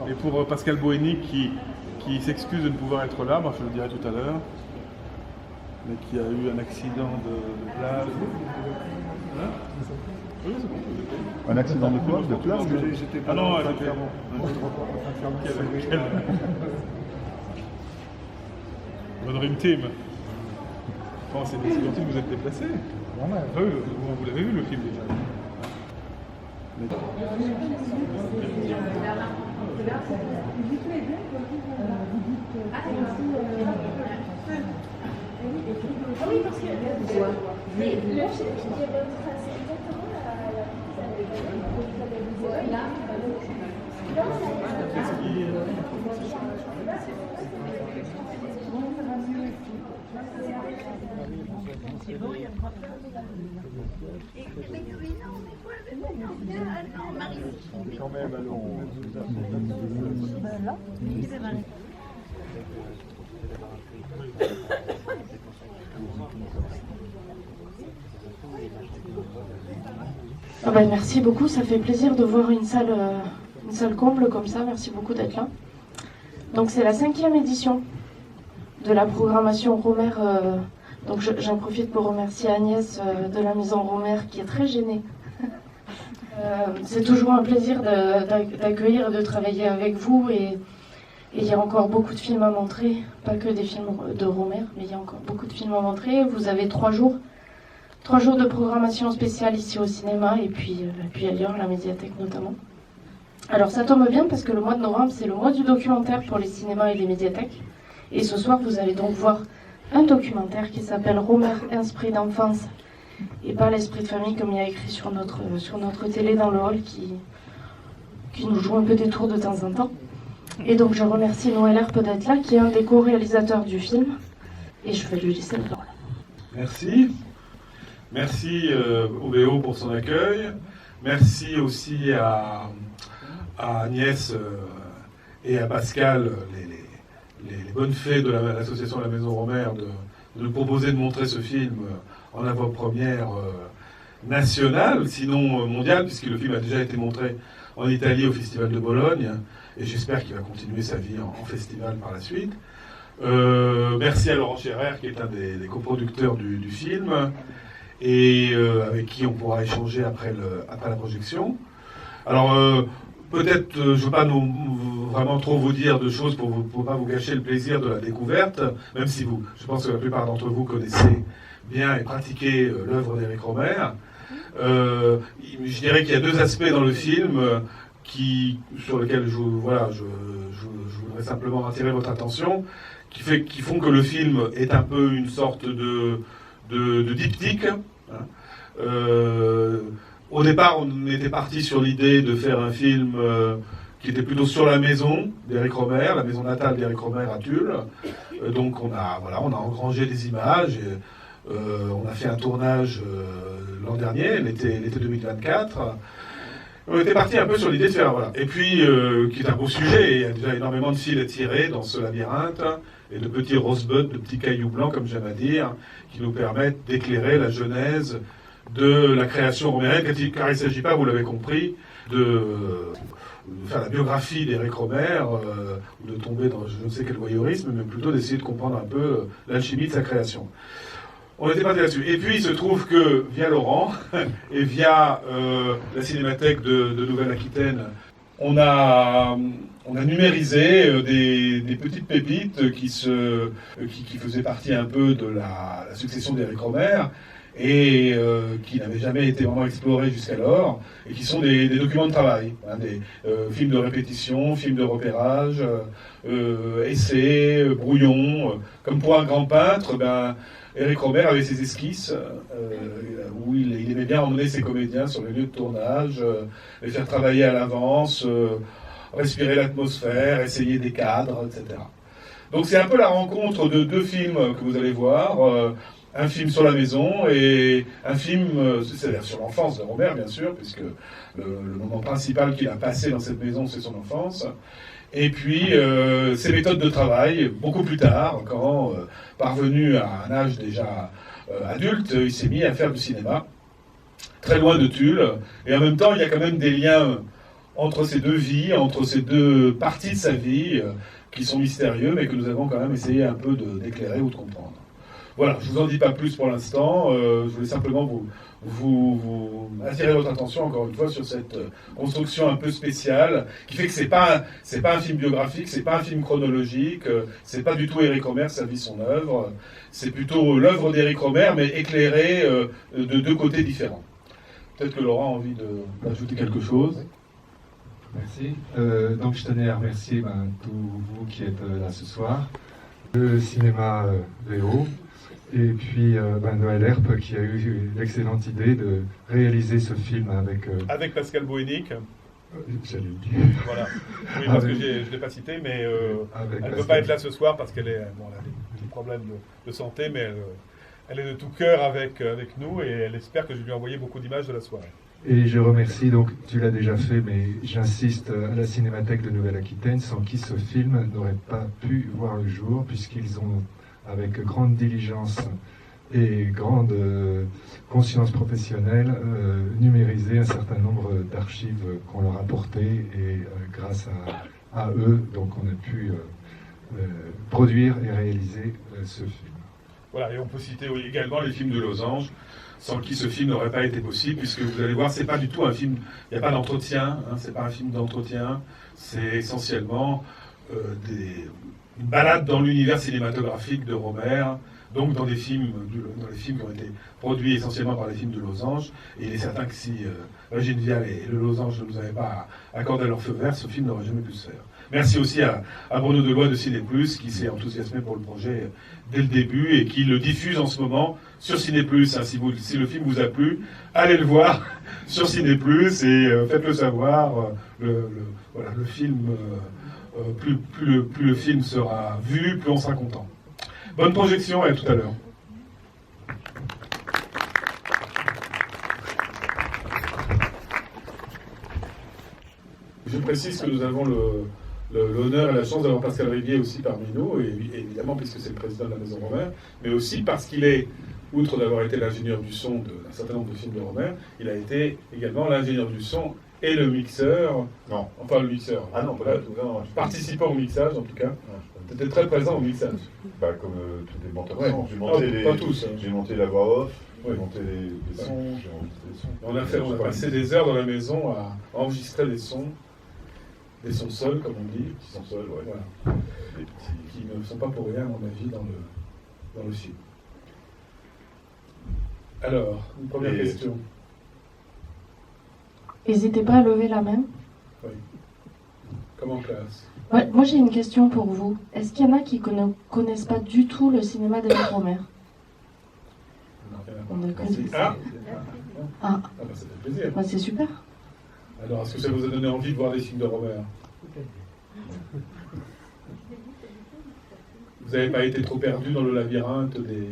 Et pour Pascal Bohény qui s'excuse de ne pouvoir être là, moi je le dirai tout à l'heure, mais qui a eu un accident de plage. Hein? Oui, c'est bon. Un accident de quoi? De plage? Ah non, elle était... Bonne rime team. Bon, c'est gentil que vous êtes déplacé. Vous l'avez vu le film déjà. Oui, parce que le film qui avait tracé exactement Quand même, allons. Ah ben, merci beaucoup, ça fait plaisir de voir une salle comble comme ça, merci beaucoup d'être là. Donc c'est la 5e édition de la programmation Romer, donc j'en profite pour remercier Agnès de la Maison Romer qui est très gênée. C'est toujours un plaisir d'accueillir et de travailler avec vous et il y a encore beaucoup de films à montrer, pas que des films de Romer, mais il y a encore beaucoup de films à montrer. Vous avez 3 jours de programmation spéciale ici au cinéma et puis ailleurs, la médiathèque notamment. Alors ça tombe bien parce que le mois de novembre, c'est le mois du documentaire pour les cinémas et les médiathèques. Et ce soir, vous allez donc voir un documentaire qui s'appelle Romer, esprit d'enfance et pas l'esprit de famille comme il y a écrit sur notre télé dans le hall qui nous joue un peu des tours de temps en temps. Et donc je remercie Noël Herpe d'être là, qui est un des co-réalisateurs du film. Et je vais lui laisser la parole. Merci. Merci OBO pour son accueil. Merci aussi à Agnès et à Pascal, les bonnes fées de l'association La Maison Romer, de nous proposer de montrer ce film en avant-première nationale, sinon mondiale, puisque le film a déjà été montré en Italie au Festival de Bologne, et j'espère qu'il va continuer sa vie en festival par la suite. Merci à Laurent Scherer, qui est un des coproducteurs du film, et avec qui on pourra échanger après la projection. Alors, peut-être, je ne veux pas vraiment trop vous dire de choses pour ne pas vous gâcher le plaisir de la découverte, même si je pense que la plupart d'entre vous connaissez bien et pratiquez l'œuvre d'Éric Rohmer. Je dirais qu'il y a 2 aspects dans le film sur lesquels je voudrais simplement attirer votre attention, qui font que le film est un peu une sorte de diptyque. Au départ, on était parti sur l'idée de faire un film qui était plutôt sur la maison d'Éric Rohmer, la maison natale d'Éric Rohmer à Tulle. Donc on a engrangé des images. On a fait un tournage l'an dernier, l'été 2024. On était parti un peu sur l'idée de faire, voilà. Et puis, qui est un beau sujet, et il y a déjà énormément de fils à tirer dans ce labyrinthe, et de petits rosebuds, de petits cailloux blancs, comme j'aime à dire, qui nous permettent d'éclairer la genèse de la création romérienne, car il ne s'agit pas, vous l'avez compris, de faire la biographie d'Éric Rohmer, ou de tomber dans je ne sais quel voyeurisme, mais plutôt d'essayer de comprendre un peu l'alchimie de sa création. On était parti là-dessus. Et puis il se trouve que via Laurent et via la Cinémathèque de Nouvelle-Aquitaine, on a numérisé des petites pépites qui faisaient partie un peu de la succession d'Éric Rohmer et qui n'avaient jamais été vraiment explorées jusqu'alors, et qui sont des documents de travail, des films de répétition, films de repérage, essais, brouillons. Comme pour un grand peintre, Éric Rohmer avait ses esquisses où il aimait bien emmener ses comédiens sur les lieux de tournage, les faire travailler à l'avance, respirer l'atmosphère, essayer des cadres, etc. Donc c'est un peu la rencontre de 2 films que vous allez voir, un film sur la maison et un film, c'est sur l'enfance de Rohmer bien sûr, puisque le moment principal qu'il a passé dans cette maison c'est son enfance. Et puis, ses méthodes de travail, beaucoup plus tard, quand, parvenu à un âge déjà adulte, il s'est mis à faire du cinéma, très loin de Tulle. Et en même temps, il y a quand même des liens entre ces deux vies, entre ces deux parties de sa vie, qui sont mystérieux, mais que nous avons quand même essayé un peu d'éclairer ou de comprendre. Voilà, je ne vous en dis pas plus pour l'instant, je voulais simplement vous attirer votre attention encore une fois sur cette construction un peu spéciale qui fait que c'est pas un film biographique, c'est pas un film chronologique, c'est pas du tout Éric Rohmer, sa vie, son œuvre, c'est plutôt l'œuvre d'Éric Rohmer mais éclairée de deux côtés différents. Peut-être que Laurent a envie d'ajouter quelque chose. Merci. Donc je tenais à remercier tous vous qui êtes là ce soir, le cinéma VO, et puis Noël Herpe qui a eu l'excellente idée de réaliser ce film avec Pascal Bohénic. J'allais le dire. Voilà. Oui, parce que je ne l'ai pas cité, mais elle ne peut pas être là ce soir parce qu'elle a des problèmes de santé, mais elle est de tout cœur avec nous et elle espère que je lui ai envoyé beaucoup d'images de la soirée. Et je remercie, donc tu l'as déjà fait, mais j'insiste, à la Cinémathèque de Nouvelle-Aquitaine, sans qui ce film n'aurait pas pu voir le jour, puisqu'ils ont, avec grande diligence et grande conscience professionnelle, numérisé un certain nombre d'archives qu'on leur a portées, et grâce à eux, donc on a pu produire et réaliser ce film. Voilà, et on peut citer également les films de Losange, sans qui ce film n'aurait pas été possible, puisque vous allez voir, c'est pas du tout un film, il n'y a pas d'entretien, c'est pas un film d'entretien, c'est essentiellement une balade dans l'univers cinématographique de Rohmer, donc dans les films qui ont été produits essentiellement par les films de Losange, et il est certain que si Régine Vial et le Losange ne nous avaient pas accordé leur feu vert, ce film n'aurait jamais pu se faire. Merci aussi à Bruno Deloy de Ciné+, qui s'est enthousiasmé pour le projet dès le début et qui le diffuse en ce moment sur Ciné+. Si le film vous a plu, allez le voir sur Ciné+, et faites-le savoir. Voilà, le film, plus le film sera vu, plus on sera content. Bonne projection et à tout à l'heure. Je précise que nous avons l'honneur et la chance d'avoir Pascal Rivier aussi parmi nous, et évidemment puisque c'est le président de la Maison Rohmer, mais aussi parce qu'il est, outre d'avoir été l'ingénieur du son d'un certain nombre de films de Rohmer, il a été également l'ingénieur du son et le mixeur. Non. Enfin le mixeur. Ah non, pas du tout. Participant au mixage en tout cas. Tu étais très présent au mixage. Bah, comme tous les monteurs Ouais. son. J'ai monté, Pas tous, hein. j'ai monté la voix off, Ouais. j'ai monté les sons, j'ai enregistré les sons. On a passé des heures dans la maison à enregistrer des sons seuls, comme on dit, Qui sont seuls, ouais. voilà, Des petits... qui ne sont pas pour rien, à mon avis, dans le film. Alors, une première Et- question. N'hésitez pas à lever la main. Oui. Comme en classe. Ouais, moi j'ai une question pour vous. Est-ce qu'il y en a qui ne connaissent pas du tout le cinéma d'Éric Rohmer? Non, rien à On voir. ne connaît Ah, Ah, bah, ça fait plaisir. bah, c'est super. Alors, est-ce que ça vous a donné envie de voir des films de Rohmer? Vous n'avez pas été trop perdu dans le labyrinthe des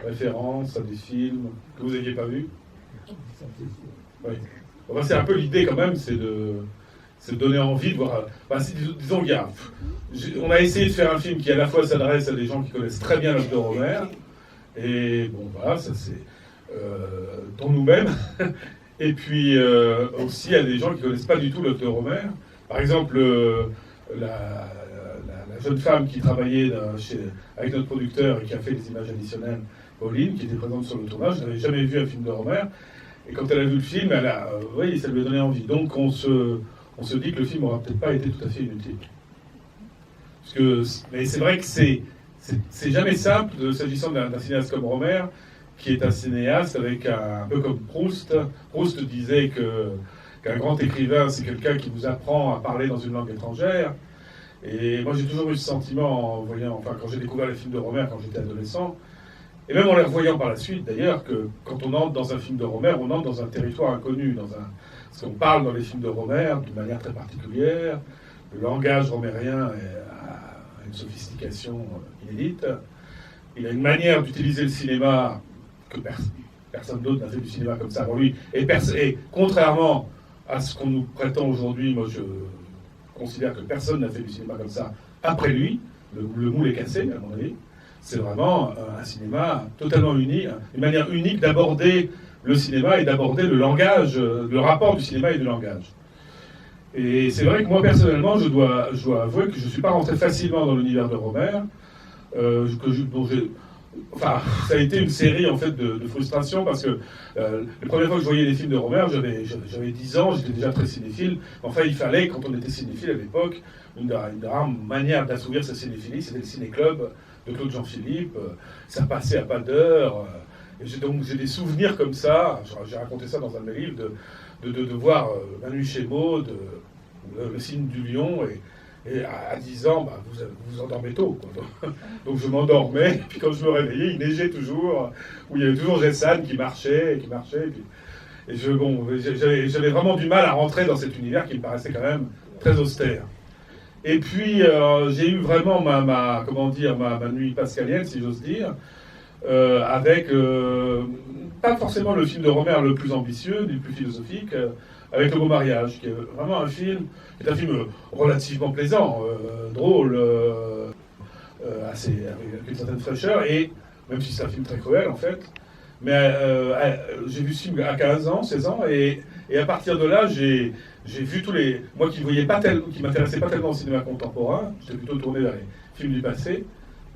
références à des films que vous n'aviez pas vus? Oui. Enfin, c'est un peu l'idée quand même, c'est de donner envie de voir. Disons, on a essayé de faire un film qui à la fois s'adresse à des gens qui connaissent très bien l'œuvre de Rohmer, et bon, voilà, ça c'est dans nous-mêmes, et puis aussi à des gens qui ne connaissent pas du tout l'œuvre de Rohmer. Par exemple, la jeune femme qui travaillait avec notre producteur et qui a fait des images additionnelles, Pauline, qui était présente sur le tournage, n'avait jamais vu un film de Rohmer. Et quand elle a vu le film, oui, ça lui a donné envie. Donc on se dit que le film n'aura peut-être pas été tout à fait inutile. Mais c'est vrai que c'est jamais simple, s'agissant d'un cinéaste comme Rohmer, qui est un cinéaste avec un peu comme Proust. Proust disait qu'un grand écrivain, c'est quelqu'un qui vous apprend à parler dans une langue étrangère. Et moi, j'ai toujours eu ce sentiment quand j'ai découvert les films de Rohmer quand j'étais adolescent, et même en les revoyant par la suite, d'ailleurs, que quand on entre dans un film de Rohmer, on entre dans un territoire inconnu, parce qu'on parle dans les films de Rohmer d'une manière très particulière. Le langage romérien a une sophistication inédite. Il a une manière d'utiliser le cinéma que personne d'autre n'a fait du cinéma comme ça avant lui. Et contrairement à ce qu'on nous prétend aujourd'hui, moi je considère que personne n'a fait du cinéma comme ça après lui. Le moule est cassé, à mon avis. C'est vraiment un cinéma totalement unique, une manière unique d'aborder le cinéma et d'aborder le langage, le rapport du cinéma et du langage. Et c'est vrai que moi, personnellement, je dois avouer que je ne suis pas rentré facilement dans l'univers de Romer. Enfin, ça a été une série en fait de frustrations parce que la première fois que je voyais les films de Romer, j'avais 10 ans, j'étais déjà très cinéphile. Enfin, il fallait, quand on était cinéphile à l'époque, une rare manière d'assouvir sa cinéphilie, c'était le ciné-club de Claude Jean-Philippe. Ça passait à pas d'heure. Donc j'ai des souvenirs comme ça. J'ai raconté ça dans un de mes livres de voir Manu chez Maud, le signe du lion, et à 10 ans, bah, vous endormez tôt, quoi. Donc je m'endormais, puis quand je me réveillais, il neigeait toujours, où il y avait toujours Gessan qui marchait, et j'avais vraiment du mal à rentrer dans cet univers qui me paraissait quand même très austère. Et puis j'ai eu vraiment ma nuit pascalienne, si j'ose dire, avec pas forcément le film de Romer le plus ambitieux, le plus philosophique, avec Le Beau Mariage, qui est vraiment un film relativement plaisant, drôle, assez, avec une certaine fraîcheur, et même si c'est un film très cruel en fait. Mais j'ai vu ce film à 15 ans, 16 ans, et à partir de là, j'ai vu tous les... Moi qui m'intéressais pas tellement au cinéma contemporain, j'étais plutôt tourné vers les films du passé,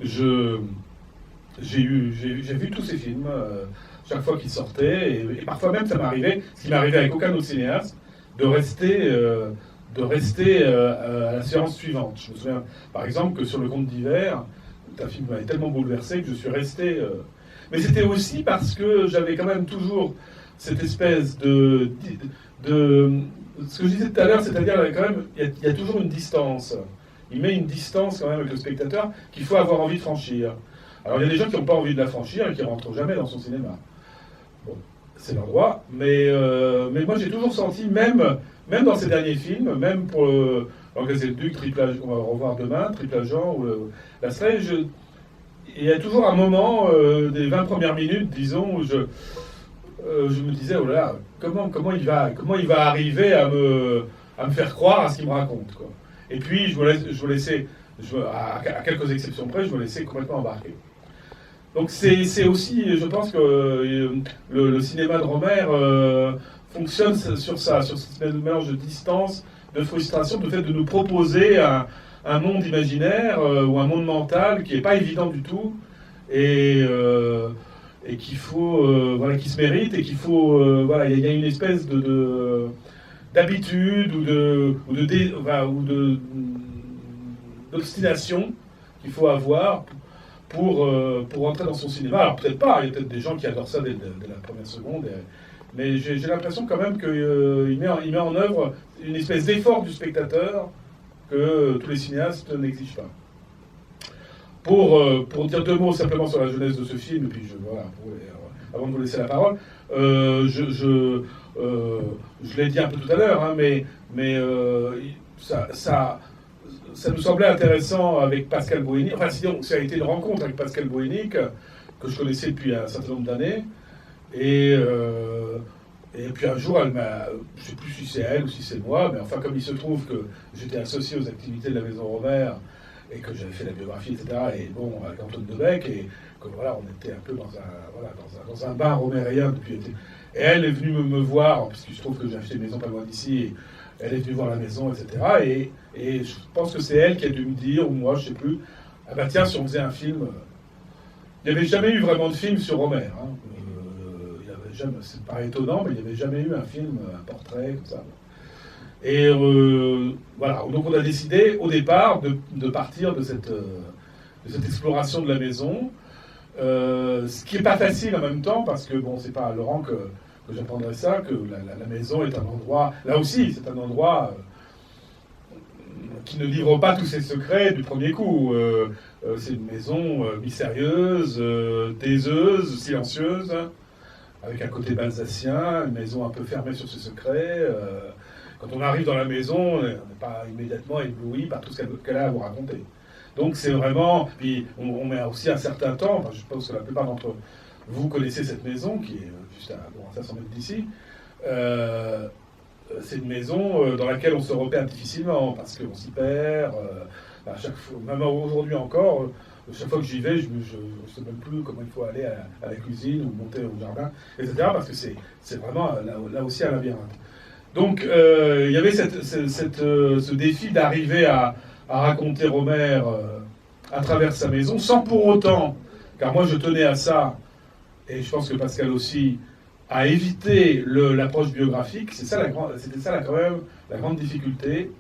j'ai vu tous ces films chaque fois qu'ils sortaient, et parfois même ça m'arrivait, ce qui m'arrivait avec aucun autre cinéaste, de rester à la séance suivante. Je me souviens par exemple que sur Le Conte d'hiver, un film m'avait tellement bouleversé que je suis resté... Mais c'était aussi parce que j'avais quand même toujours cette espèce de ce que je disais tout à l'heure, c'est-à-dire quand même, il y a toujours une distance. Il met une distance quand même avec le spectateur qu'il faut avoir envie de franchir. Alors il y a des gens qui n'ont pas envie de la franchir et qui ne rentrent jamais dans son cinéma. Bon, c'est leur droit, mais moi j'ai toujours senti, même dans ces derniers films, même pour L'Anglais et le Duc, on va revoir demain, Triple Agent, ou La Stray, il y a toujours un moment, des 20 premières minutes, disons, où je me disais, oh là là, comment il va arriver à me faire croire à ce qu'il me raconte, quoi. Et puis je me laissais, à quelques exceptions près, je me laissais complètement embarquer. Donc c'est aussi, je pense que le cinéma de Romer fonctionne sur ça, sur ce mélange de distance, de frustration, le fait de nous proposer un monde imaginaire ou un monde mental qui n'est pas évident du tout et qu'il faut, qui se mérite, et qu'il faut, il y a une espèce d'habitude d'obstination qu'il faut avoir pour rentrer dans son cinéma. Alors peut-être pas, il y a peut-être des gens qui adorent ça dès la première seconde, mais j'ai l'impression quand même qu'il met en œuvre une espèce d'effort du spectateur que tous les cinéastes n'exigent pas. Pour dire 2 mots simplement sur la jeunesse de ce film, et puis avant de vous laisser la parole, je l'ai dit un peu tout à l'heure, hein, mais ça nous semblait intéressant avec Pascal Bohénic. Enfin, sinon, ça a été une rencontre avec Pascal Bohénic, que je connaissais depuis un certain nombre d'années. Et puis un jour, je ne sais plus si c'est elle ou si c'est moi, mais enfin, comme il se trouve que j'étais associé aux activités de la Maison Romer, et que j'avais fait la biographie, etc., et bon, avec Antoine Debec, et que voilà, on était un peu dans un bain romérien depuis... Et elle est venue me voir, puisqu'il se trouve que j'ai acheté une maison pas loin d'ici, et elle est venue voir la maison, etc., et je pense que c'est elle qui a dû me dire, ou moi, je ne sais plus, ah bah tiens, si on faisait un film... Il n'y avait jamais eu vraiment de film sur Romer, hein. C'est pas étonnant, mais il n'y avait jamais eu un film, un portrait, comme ça. Et voilà, donc on a décidé au départ de partir de cette exploration de la maison, ce qui n'est pas facile en même temps, parce que bon, c'est pas à Laurent que j'apprendrai ça, que la maison est un endroit, là aussi, c'est un endroit qui ne livre pas tous ses secrets du premier coup. C'est une maison mystérieuse, taiseuse, silencieuse, avec un côté balsacien, une maison un peu fermée sur ses secrets. Quand on arrive dans la maison, on n'est pas immédiatement ébloui par tout ce qu'elle a à vous raconter. Donc c'est vraiment... Puis on met aussi un certain temps, enfin, je pense que la plupart d'entre vous connaissez cette maison, qui est juste à 500 mètres d'ici. C'est une maison dans laquelle on se repère difficilement, parce qu'on s'y perd. À chaque fois, même aujourd'hui encore... Chaque fois que j'y vais, je ne sais même plus comment il faut aller à la cuisine ou monter au jardin, etc. Parce que c'est vraiment là aussi un labyrinthe. Donc il y avait ce défi d'arriver à raconter Rohmer à travers sa maison, sans pour autant, car moi je tenais à ça, et je pense que Pascal aussi, à éviter l'approche biographique. C'était ça quand même la grande difficulté,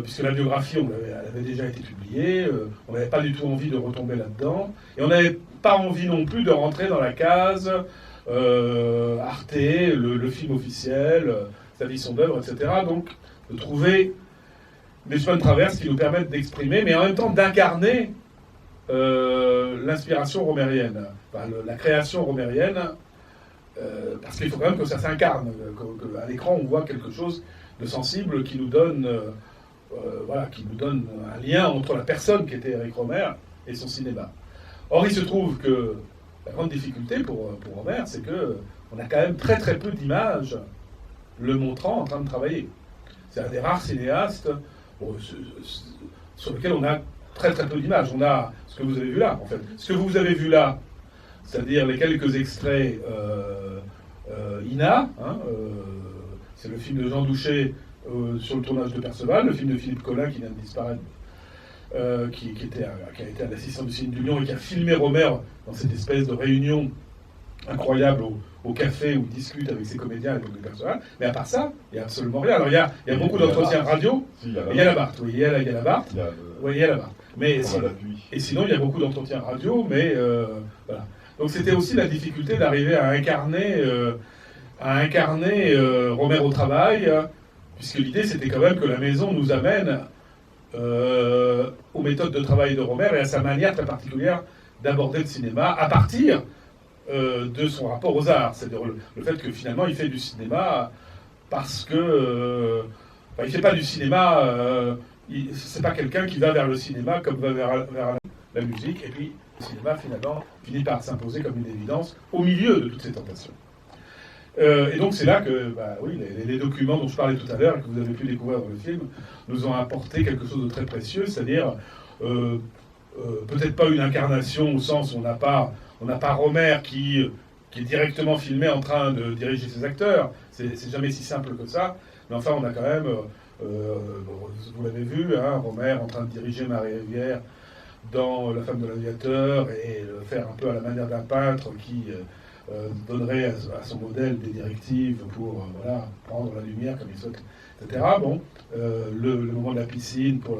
puisque la biographie, elle avait déjà été publiée, on n'avait pas du tout envie de retomber là-dedans, et on n'avait pas envie non plus de rentrer dans la case Arte, le film officiel, sa vie, son œuvre, etc. Donc de trouver des chemins de traverse qui nous permettent d'exprimer, mais en même temps d'incarner l'inspiration romérienne, enfin, la création romérienne, parce qu'il faut quand même que ça s'incarne, qu'à l'écran on voit quelque chose de sensible qui nous donne, qui nous donne un lien entre la personne qui était Eric Rohmer et son cinéma. Or il se trouve que la grande difficulté pour Rohmer, c'est qu'on a quand même très très peu d'images le montrant en train de travailler. C'est un des rares cinéastes sur lequel on a très très peu d'images. On a ce que vous avez vu là, en fait. Ce que vous avez vu là, c'est-à-dire les quelques extraits INA, c'est le film de Jean Douchet sur le tournage de Perceval, le film de Philippe Collin qui vient de disparaître, qui a été un assistant du Ciné d'Union et qui a filmé Rohmer dans cette espèce de réunion incroyable au café où il discute avec ses comédiens à l'époque de Perceval. Mais à part ça, il n'y a absolument rien. Alors il y a beaucoup d'entretiens radio. Si, il y a la Barthe, oui, il y a la Barthe. Oui, il y a la Barthe. Mais et sinon, il y a beaucoup d'entretiens radio, mais voilà. Donc c'était aussi la difficulté d'arriver à incarner Rohmer au travail, puisque l'idée c'était quand même que la maison nous amène aux méthodes de travail de Rohmer et à sa manière très particulière d'aborder le cinéma à partir de son rapport aux arts. C'est-à-dire le fait que finalement il fait du cinéma parce que... il ne fait pas du cinéma... c'est pas quelqu'un qui va vers le cinéma comme va vers la musique, et puis le cinéma finalement finit par s'imposer comme une évidence au milieu de toutes ces tentations. Et donc c'est là que les documents dont je parlais tout à l'heure et que vous avez pu découvrir dans le film nous ont apporté quelque chose de très précieux, c'est-à-dire peut-être pas une incarnation au sens où on n'a pas Rohmer qui est directement filmé en train de diriger ses acteurs, c'est jamais si simple que ça, mais enfin on a quand même... vous l'avez vu, Rohmer en train de diriger Marie Rivière dans La femme de l'aviateur et le faire un peu à la manière d'un peintre qui donnerait à son modèle des directives pour prendre la lumière comme il souhaite, etc. Bon, le moment de la piscine pour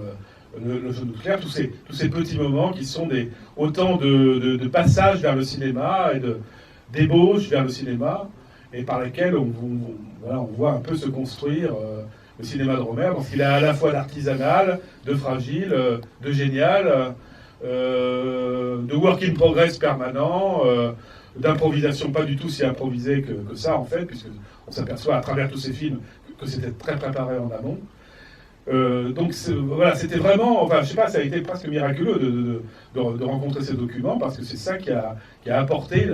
le jeu de clair, tous ces petits moments qui sont autant de passages vers le cinéma et de d'ébauches vers le cinéma et par lesquels on voit un peu se construire le cinéma de Rohmer, parce qu'il est à la fois d'artisanal, de fragile, de génial, de work in progress permanent, d'improvisation pas du tout si improvisé que ça en fait, puisque on s'aperçoit à travers tous ces films que c'était très préparé en amont. Donc c'était vraiment, je sais pas, ça a été presque miraculeux de rencontrer ces documents, parce que c'est ça qui a apporté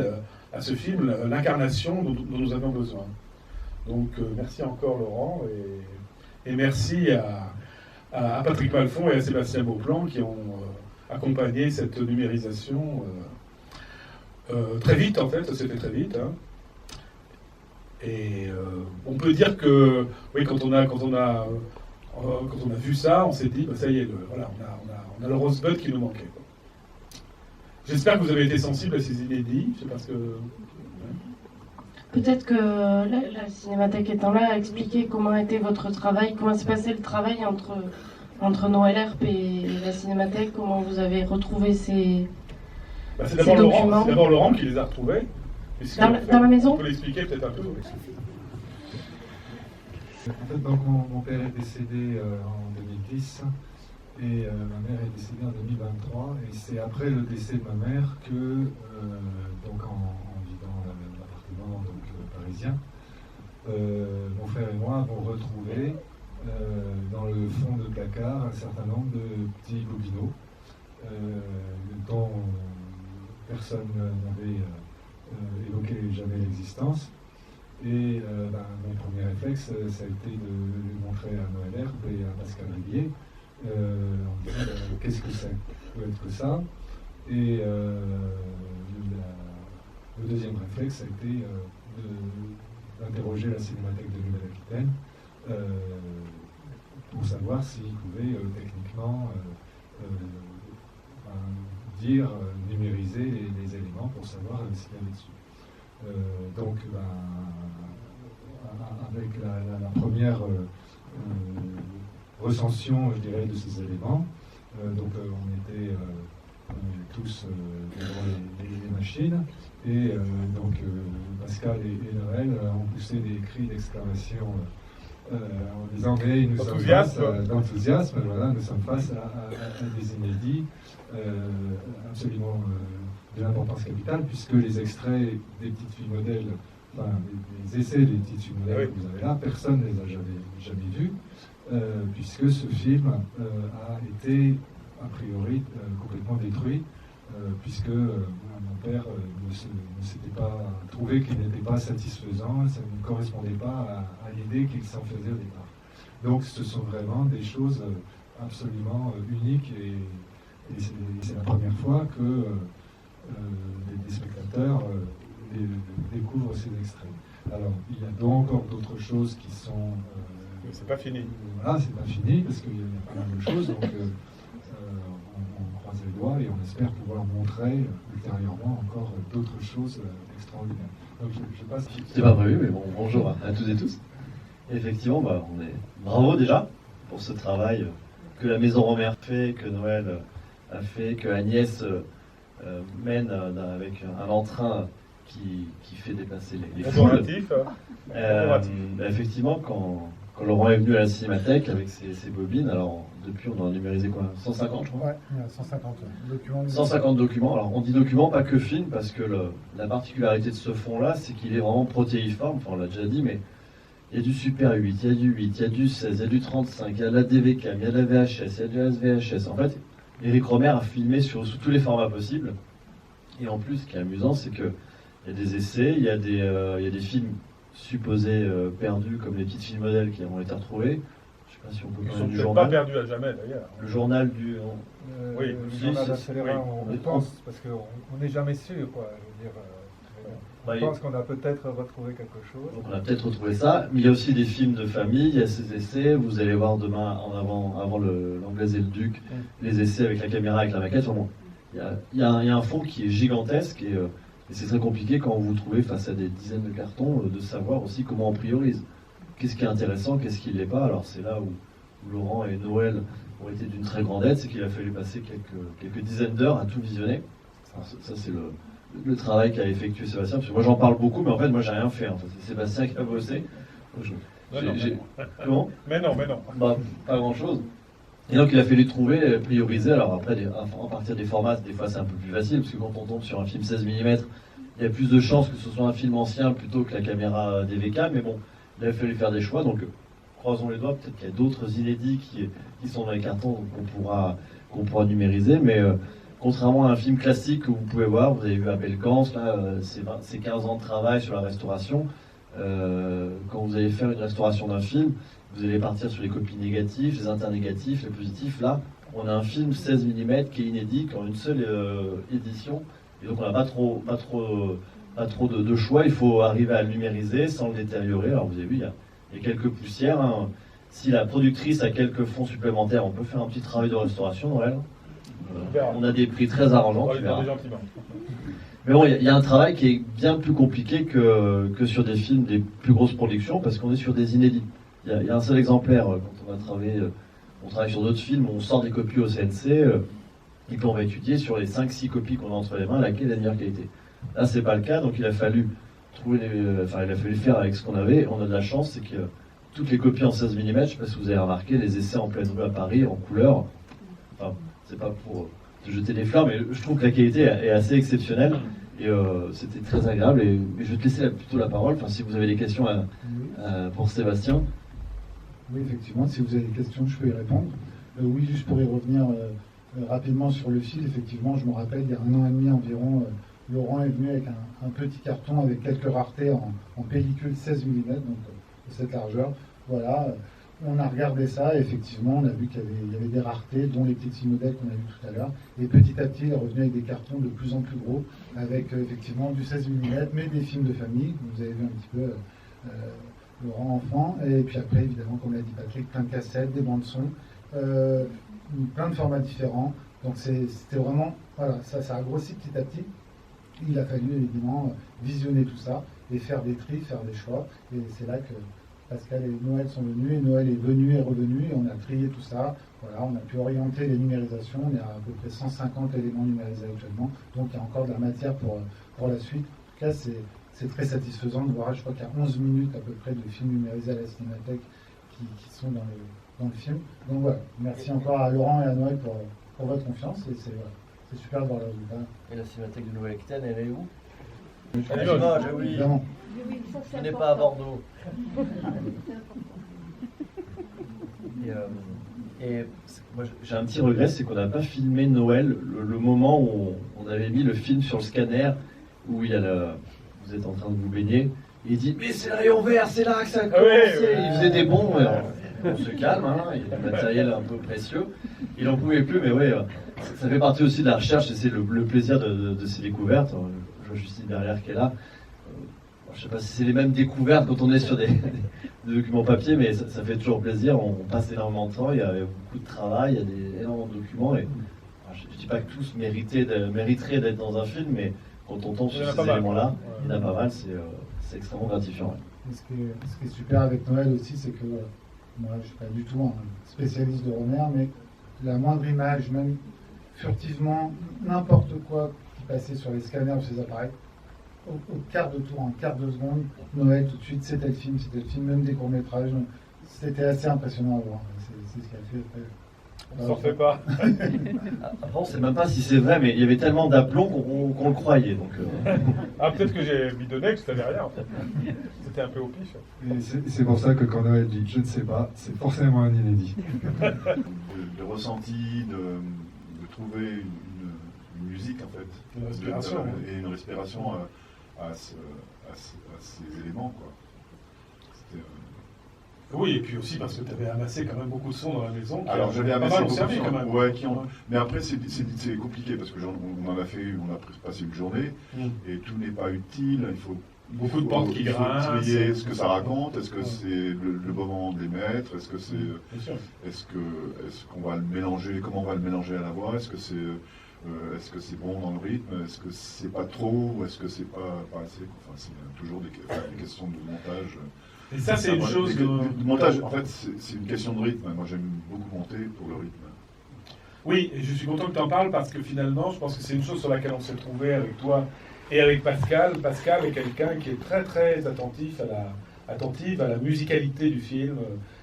à ce film l'incarnation dont nous avions besoin. Donc merci encore Laurent, et merci à Patrick Malfon et à Sébastien Beauplan qui ont accompagné cette numérisation très vite, en fait, ça s'est fait très vite. Et on peut dire que, oui, quand on a vu ça, on s'est dit, ça y est, on a le Rosebud qui nous manquait. J'espère que vous avez été sensible à ces inédits. Je sais pas ce que... Peut-être que la Cinémathèque étant là, a expliqué comment était votre travail, comment s'est passé le travail entre Noël Herp et la Cinémathèque, comment vous avez retrouvé ces documents. C'est d'abord Laurent qui les a retrouvés. Dans la maison. On peut l'expliquer peut-être un peu. En fait, donc, mon père est décédé en 2010 et ma mère est décédée en 2023. Et c'est après le décès de ma mère que, donc en vivant dans l'appartement parisien, mon frère et moi avons retrouvé dans le fond de placard un certain nombre de petits bobinaux dont personne n'avait évoqué jamais l'existence. Et mon premier réflexe, ça a été de le montrer à Noël Herp et à Pascal Rivier, en disant qu'est-ce que ça peut être que ça. Et le deuxième réflexe, ça a été d'interroger la Cinémathèque de Nouvelle-Aquitaine pour savoir s'ils pouvaient techniquement dire, numériser les éléments pour savoir ce qu'il y avait dessus. Donc, avec la première recension, je dirais, de ces éléments, on était tous devant les machines, et Pascal et Noël ont poussé des cris d'exclamation en disant mais nous sommes face d'enthousiasme, voilà, nous sommes face à des inédits absolument de l'importance capitale, puisque les extraits des petites filles modèles, enfin les essais des petites filles modèles que vous avez là, personne ne les a jamais vus, puisque ce film a été a priori complètement détruit, puisque mon père ne s'était pas trouvé qu'il n'était pas satisfaisant, ça ne correspondait pas à l'idée qu'il s'en faisait au départ. Donc ce sont vraiment des choses absolument uniques, et c'est la première fois que des spectateurs découvrent ces extraits. Alors il y a donc encore d'autres choses qui sont... Mais c'est pas fini. Voilà, c'est pas fini, parce qu'il y a pas mal de choses, donc on croise les doigts et on espère pouvoir montrer ultérieurement encore d'autres choses extraordinaires. Donc je sais pas si... C'est pas prévu, mais bon, bonjour à tous et tous. Et effectivement, on est bravo déjà pour ce travail que la Maison Romer fait, que Noël a fait, que Agnès mène avec un entrain qui fait dépasser les foules. Effectivement, quand Laurent est venu à la Cinémathèque avec ses bobines, alors depuis on en a numérisé quoi, 150 je crois. Ouais, 150 documents. 150 documents. Alors on dit documents, pas que film, parce que la particularité de ce fonds-là, c'est qu'il est vraiment protéiforme, enfin on l'a déjà dit, mais il y a du Super 8, il y a du 8, il y a du 16, il y a du 35, il y a de la DVCAM, il y a de la VHS, il y a de la SVHS. En fait, Éric Romer a filmé sous tous les formats possibles. Et en plus, ce qui est amusant, c'est qu'il y a des essais, il y a des films supposés perdus, comme les petites filles modèles qui ont été retrouvées. Je ne sais pas si on peut parler du journal. Pas perdus à jamais d'ailleurs. Le journal du... oui, le journal d'accélérant, on pense, parce qu'on n'est jamais sûr, quoi. Je veux dire, on pense qu'on a peut-être retrouvé quelque chose. Donc on a peut-être retrouvé ça, mais il y a aussi des films de famille, il y a ces essais, vous allez voir demain, avant l'Anglaise et le Duc, les essais avec la caméra, avec la maquette. Enfin, bon, il y a un fond qui est gigantesque, et c'est très compliqué quand vous vous trouvez face à des dizaines de cartons, de savoir aussi comment on priorise. Qu'est-ce qui est intéressant, qu'est-ce qui ne l'est pas. Alors c'est là où Laurent et Noël ont été d'une très grande aide, c'est qu'il a fallu passer quelques dizaines d'heures à tout visionner. Ça c'est le travail qu'a effectué Sébastien, parce que moi j'en parle beaucoup, mais en fait moi j'ai rien fait. Enfin, c'est Sébastien qui a bossé. Comment ? Mais non. Bah, pas grand-chose. Et donc il a fallu trouver, prioriser. Alors après, à partir des formats, des fois c'est un peu plus facile, parce que quand on tombe sur un film 16 mm, il y a plus de chances que ce soit un film ancien plutôt que la caméra DVK, mais bon, il a fallu faire des choix, donc croisons les doigts, peut-être qu'il y a d'autres inédits qui sont dans les cartons qu'on pourra numériser, mais contrairement à un film classique que vous pouvez voir, vous avez vu Abel Gance, là, c'est 15 ans de travail sur la restauration. Quand vous allez faire une restauration d'un film, vous allez partir sur les copies négatives, les internégatifs, les positifs. Là, on a un film 16 mm qui est inédit, qui est en une seule édition, et donc on n'a pas trop de choix. Il faut arriver à le numériser sans le détériorer. Alors vous avez vu, il y a quelques poussières. Hein. Si la productrice a quelques fonds supplémentaires, on peut faire un petit travail de restauration, Noël. On a des prix très arrangeants. Mais bon, il y a un travail qui est bien plus compliqué que sur des films des plus grosses productions, parce qu'on est sur des inédits. Il y a un seul exemplaire quand on travaille sur d'autres films, on sort des copies au CNC, et puis on va étudier sur les 5-6 copies qu'on a entre les mains, laquelle est la meilleure qualité. Là, c'est pas le cas, donc il a fallu faire avec ce qu'on avait. On a de la chance, c'est que toutes les copies en 16 mm, je ne sais pas si vous avez remarqué, les essais en pleine rue à Paris, en couleur, enfin, c'est pas pour te jeter des fleurs, mais je trouve que la qualité est assez exceptionnelle, et c'était très agréable, et je vais te laisser plutôt la parole, enfin, si vous avez des questions pour Sébastien. Oui, effectivement, si vous avez des questions, je peux y répondre. Oui, juste pour y revenir rapidement sur le fil, effectivement, je me rappelle, il y a 1 an et demi environ, Laurent est venu avec un petit carton avec quelques raretés en pellicule 16 mm, donc de cette largeur. Voilà, on a regardé ça, et effectivement, on a vu qu'il y avait des raretés, dont les petits modèles qu'on a vu tout à l'heure. Et petit à petit, il est revenu avec des cartons de plus en plus gros, avec effectivement du 16 mm, mais des films de famille, vous avez vu un petit peu Laurent enfant, et puis après évidemment comme l'a dit Patrick, plein de cassettes, des bandes son, plein de formats différents. Donc c'était vraiment, voilà, ça a grossi petit à petit. Il a fallu évidemment visionner tout ça et faire des tris, faire des choix. Et c'est là que Pascal et Noël sont venus, et Noël est venu et revenu, et on a trié tout ça. Voilà, on a pu orienter les numérisations. Il y a à peu près 150 éléments numérisés actuellement, donc il y a encore de la matière pour la suite. En tout cas, c'est très satisfaisant de voir, je crois qu'il y a 11 minutes à peu près de films numérisés à la Cinémathèque qui sont dans le film. Donc voilà, merci encore à Laurent et à Noël pour votre confiance, et c'est super de voir le résultat. Et la Cinémathèque de Nouvelle-Aquitaine, elle est où? À Limoges. Oui. Évidemment. Oui, ça, c'est Je n'ai important. pas à Bordeaux. Moi, j'ai un petit regret, c'est qu'on n'a pas filmé Noël, le moment où on avait mis le film sur le scanner, où il y a vous êtes en train de vous baigner, et il dit mais c'est le rayon vert, c'est là que ça a commencé. Il faisait des bons, on se calme, hein, il y a du matériel un peu précieux, il n'en pouvait plus, mais ouais, ça fait partie aussi de la recherche, et c'est le plaisir de ces découvertes. Je vois Justine derrière qui est là. Je ne sais pas si c'est les mêmes découvertes quand on est sur des documents papier, mais ça fait toujours plaisir. On passe énormément de temps, il y a beaucoup de travail, il y a énormément de documents. Et, je ne dis pas que tous mériteraient d'être dans un film, mais quand on tombe sur ces éléments-là, il y en a pas mal, c'est extrêmement gratifiant. Et ce qui est super avec Noël aussi, c'est que moi, je ne suis pas du tout un spécialiste de Romer, mais la moindre image, même furtivement, n'importe quoi qui passait sur les scanners de ces appareils, au quart de tour, en quart de seconde, Noël tout de suite, c'était le film, même des courts-métrages. C'était assez impressionnant à voir. C'est ce qui a fait. On s'en fait pas. Après, on ne sait même pas si c'est vrai, mais il y avait tellement d'aplomb qu'on le croyait. Donc, Ah, peut-être que j'ai bidonné, que c'était rien en fait. C'était un peu au pif. Et c'est pour ça que quand Noël dit je ne sais pas, c'est forcément un inédit. Le ressenti, de trouver une musique en fait. Une respiration. Et une respiration à ces éléments, quoi. C'était, Oui, et puis aussi parce que tu avais amassé quand même beaucoup de sons dans la maison. Alors j'avais pas amassé mal beaucoup de servi sons, quand même. ouais, mais après c'est compliqué parce que on en a fait, on a passé une journée et tout n'est pas utile. Il faut Beaucoup de portes qui il faut grincent. trier ce que ça raconte. Est-ce que c'est le bon moment de les mettre? Est-ce que c'est Bien sûr. est-ce qu'on va le mélanger? Comment on va le mélanger à la voix? Est-ce que c'est bon dans le rythme? Est-ce que c'est pas trop? Ou est-ce que c'est pas assez? Enfin, c'est toujours des questions de montage. Et ça, c'est une chose de montage. En fait, c'est une question de rythme. Moi, j'aime beaucoup monter pour le rythme. Oui, et je suis content que tu en parles parce que finalement, je pense que c'est une chose sur laquelle on s'est trouvé avec toi et avec Pascal. Pascal est quelqu'un qui est très très attentive à la musicalité du film.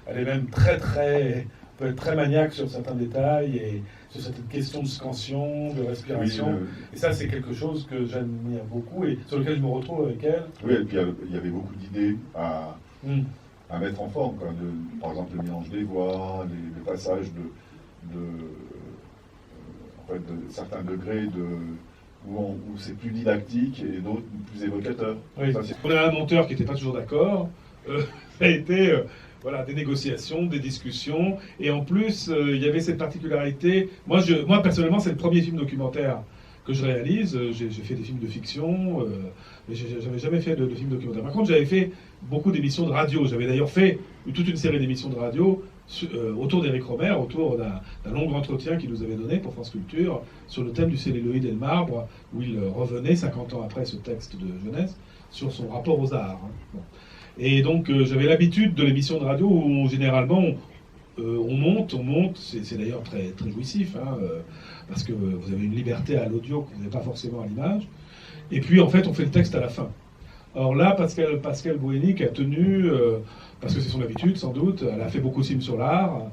Elle est même peut être très maniaque sur certains détails et sur certaines questions de scansion, de respiration. Oui, et ça, c'est quelque chose que j'admire beaucoup et sur lequel je me retrouve avec elle. oui, et puis il y avait beaucoup d'idées à mettre en forme, quoi. Par exemple, le mélange des voix, les passages en fait, de certains degrés où c'est plus didactique et d'autres plus évocateurs. Oui. Ça, On a un monteur qui n'était pas toujours d'accord. Ça a été voilà, des négociations, des discussions. Et en plus, il y avait cette particularité. Moi personnellement, c'est le premier film documentaire que je réalise. J'ai fait des films de fiction, mais j'avais jamais fait de film documentaire. Par contre, j'avais fait beaucoup d'émissions de radio. J'avais d'ailleurs fait toute une série d'émissions de radio autour d'Éric Rohmer, autour d'un long entretien qu'il nous avait donné pour France Culture sur le thème du celluloïd et le marbre, où il revenait 50 ans après ce texte de jeunesse sur son rapport aux arts. Bon. Et donc j'avais l'habitude de l'émission de radio où généralement on monte, c'est d'ailleurs très, très jouissif, parce que vous avez une liberté à l'audio que vous n'avez pas forcément à l'image. Et puis en fait on fait le texte à la fin. Or là, Pascal Bouénic a tenu, parce que c'est son habitude sans doute, elle a fait beaucoup de films sur l'art,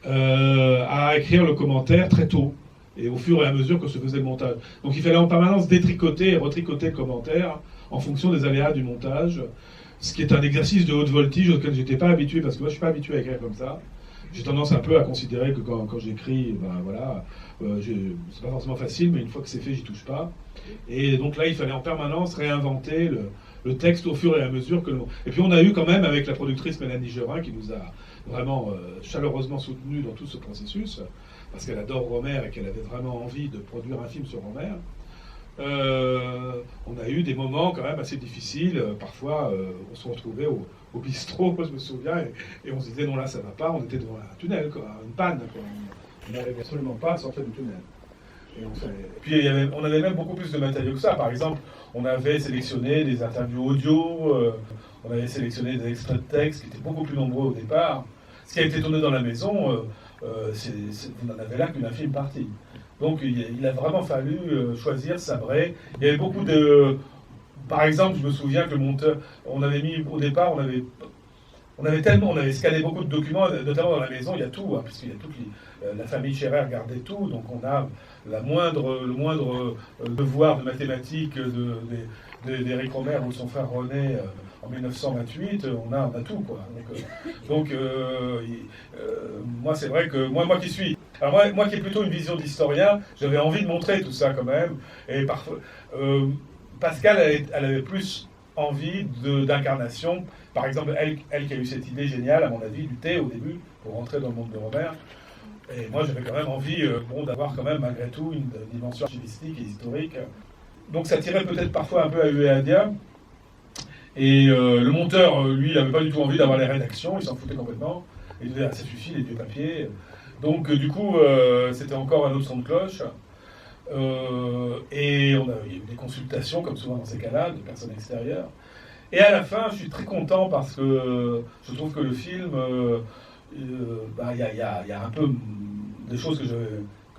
à écrire le commentaire très tôt, et au fur et à mesure que se faisait le montage. Donc il fallait en permanence détricoter et retricoter le commentaire en fonction des aléas du montage, ce qui est un exercice de haute voltige auquel j'étais pas habitué, parce que moi je suis pas habitué à écrire comme ça. J'ai tendance un peu à considérer que quand j'écris, ben voilà, c'est pas forcément facile, mais une fois que c'est fait, j'y touche pas. Et donc là, il fallait en permanence réinventer le texte au fur et à mesure que Et puis on a eu quand même, avec la productrice Mélanie Gerin, qui nous a vraiment chaleureusement soutenus dans tout ce processus, parce qu'elle adore Rohmer et qu'elle avait vraiment envie de produire un film sur Rohmer. on a eu des moments quand même assez difficiles. Parfois, on se retrouvait au bistrot, je me souviens, et on se disait non, là ça va pas, on était devant un tunnel, quoi, une panne, quoi. On n'arrivait absolument pas à sortir du tunnel. Et puis on avait même beaucoup plus de matériaux que ça. Par exemple, on avait sélectionné des interviews audio, on avait sélectionné des extraits de texte qui étaient beaucoup plus nombreux au départ. Ce qui a été tourné dans la maison, vous n'en avez là qu'une infime partie. Donc il a vraiment fallu choisir, sabrer. Il y avait beaucoup de... Par exemple, je me souviens que le monteur, on avait mis au départ, on avait scanné beaucoup de documents, notamment dans la maison, il y a tout, hein, puisqu'il y a la famille Scherer gardait tout, donc on a le moindre devoir de mathématiques d'Éric Rohmer ou de son frère René en 1928, on a tout, quoi. Donc moi, c'est vrai que moi qui suis... Alors moi qui ai plutôt une vision d'historien, j'avais envie de montrer tout ça quand même, et parfois... Pascal, elle avait plus envie d'incarnation. Par exemple, elle qui a eu cette idée géniale, à mon avis, du thé au début, pour rentrer dans le monde de Rohmer. Et moi, j'avais quand même envie d'avoir quand même, malgré tout, une dimension archivistique et historique. Donc ça tirait peut-être parfois un peu à eux et à Dia. Et le monteur, lui, il n'avait pas du tout envie d'avoir les rédactions, il s'en foutait complètement. Il disait, ah, ça suffit, les vieux papiers. Donc du coup, c'était encore un autre son de cloche. Et il y a eu des consultations, comme souvent dans ces cas-là, de personnes extérieures. Et à la fin, je suis très content parce que je trouve que le film, il y a un peu des choses que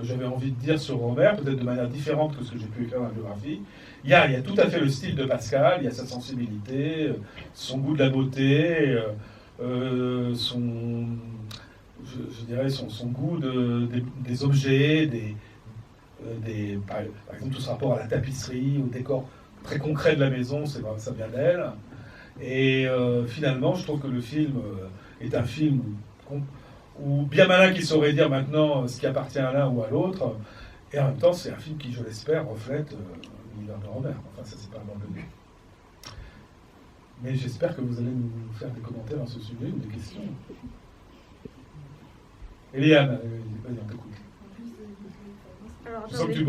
j'avais envie de dire sur Rohmer, peut-être de manière différente que ce que j'ai pu écrire dans la biographie. Il y a tout à fait le style de Pascal, il y a sa sensibilité, son goût de la beauté, son goût des objets, par exemple tout ce rapport à la tapisserie, au décor très concret de la maison, ça vient d'elle. Et finalement, je trouve que le film est un film où bien malin qui saurait dire maintenant ce qui appartient à l'un ou à l'autre, et en même temps c'est un film qui, je l'espère, reflète l'univers de Rohmer. Enfin, ça c'est pas vraiment le but. Mais j'espère que vous allez nous faire des commentaires dans ce sujet ou des questions. Eliane, vas-y, on t'écoute. Je sens que tu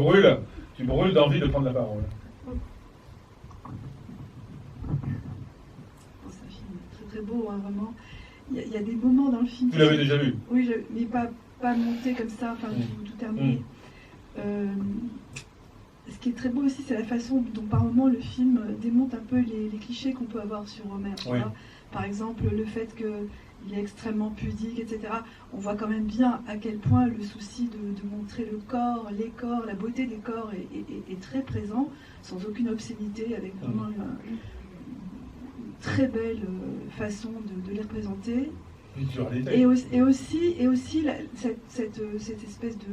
brûles d'envie de prendre la parole. C'est un film très très beau, hein, vraiment. Il y a des moments dans le film. Tu l'avais déjà vu? Oui, mais pas monté comme ça, enfin tout terminé. Ce qui est très beau aussi, c'est la façon dont par moment le film démonte un peu les clichés qu'on peut avoir sur Rohmer. Oui. Par exemple, le fait qu'il est extrêmement pudique, etc. On voit quand même bien à quel point le souci de montrer le corps, les corps, la beauté des corps est très présent, sans aucune obscénité, avec vraiment une très belle façon de les représenter. Et aussi cette espèce de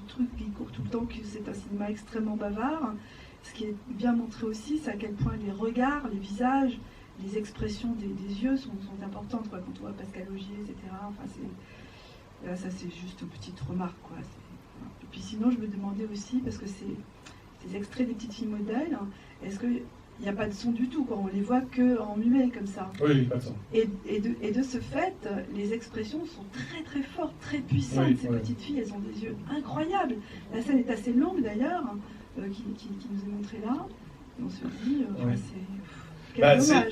truc qui court tout le temps, que c'est un cinéma extrêmement bavard. Ce qui est bien montré aussi, c'est à quel point les regards, les visages, les expressions des yeux sont importantes, quoi, quand on voit Pascal Augier, etc. Enfin, ça c'est juste une petite remarque, quoi. Et puis sinon, je me demandais aussi, parce que ces extraits des petites filles modèles, hein, est-ce qu'il n'y a pas de son du tout, quoi, on les voit qu'en muet, comme ça. Oui, pas de son. Et de ce fait, les expressions sont très très fortes, très puissantes. Ces petites filles, elles ont des yeux incroyables. La scène est assez longue d'ailleurs, qui nous est montrée là. Et on se dit,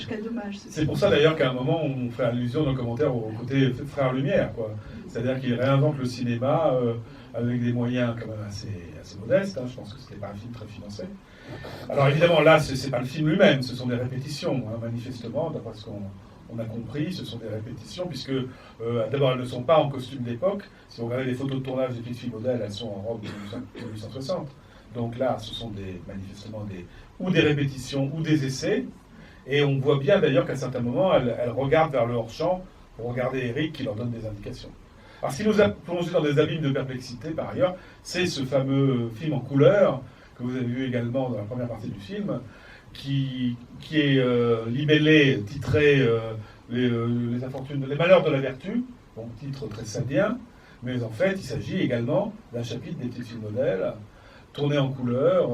quel dommage. C'est pour ça d'ailleurs qu'à un moment on fait allusion dans le commentaire au côté Frères Lumière, quoi. C'est-à-dire qu'il réinvente le cinéma avec des moyens quand même assez modestes. Hein. Je pense que c'était pas un film très financé. Alors évidemment là, c'est pas le film lui-même, ce sont des répétitions, hein, manifestement, d'après ce qu'on a compris, ce sont des répétitions, puisque d'abord elles ne sont pas en costume d'époque. Si vous regardez les photos de tournage des petites filles modèles, elles sont en robe de 1860. Donc là, ce sont manifestement ou des répétitions ou des essais. Et on voit bien d'ailleurs qu'à certains moments, elles regardent vers le hors-champ pour regarder Eric qui leur donne des indications. Alors ce qui nous a plongé dans des abîmes de perplexité par ailleurs, c'est ce fameux film en couleur que vous avez vu également dans la première partie du film, qui est libellé, titré les malheurs de la vertu, donc titre très sadien, mais en fait il s'agit également d'un chapitre des petites filles modèles, tourné en couleur.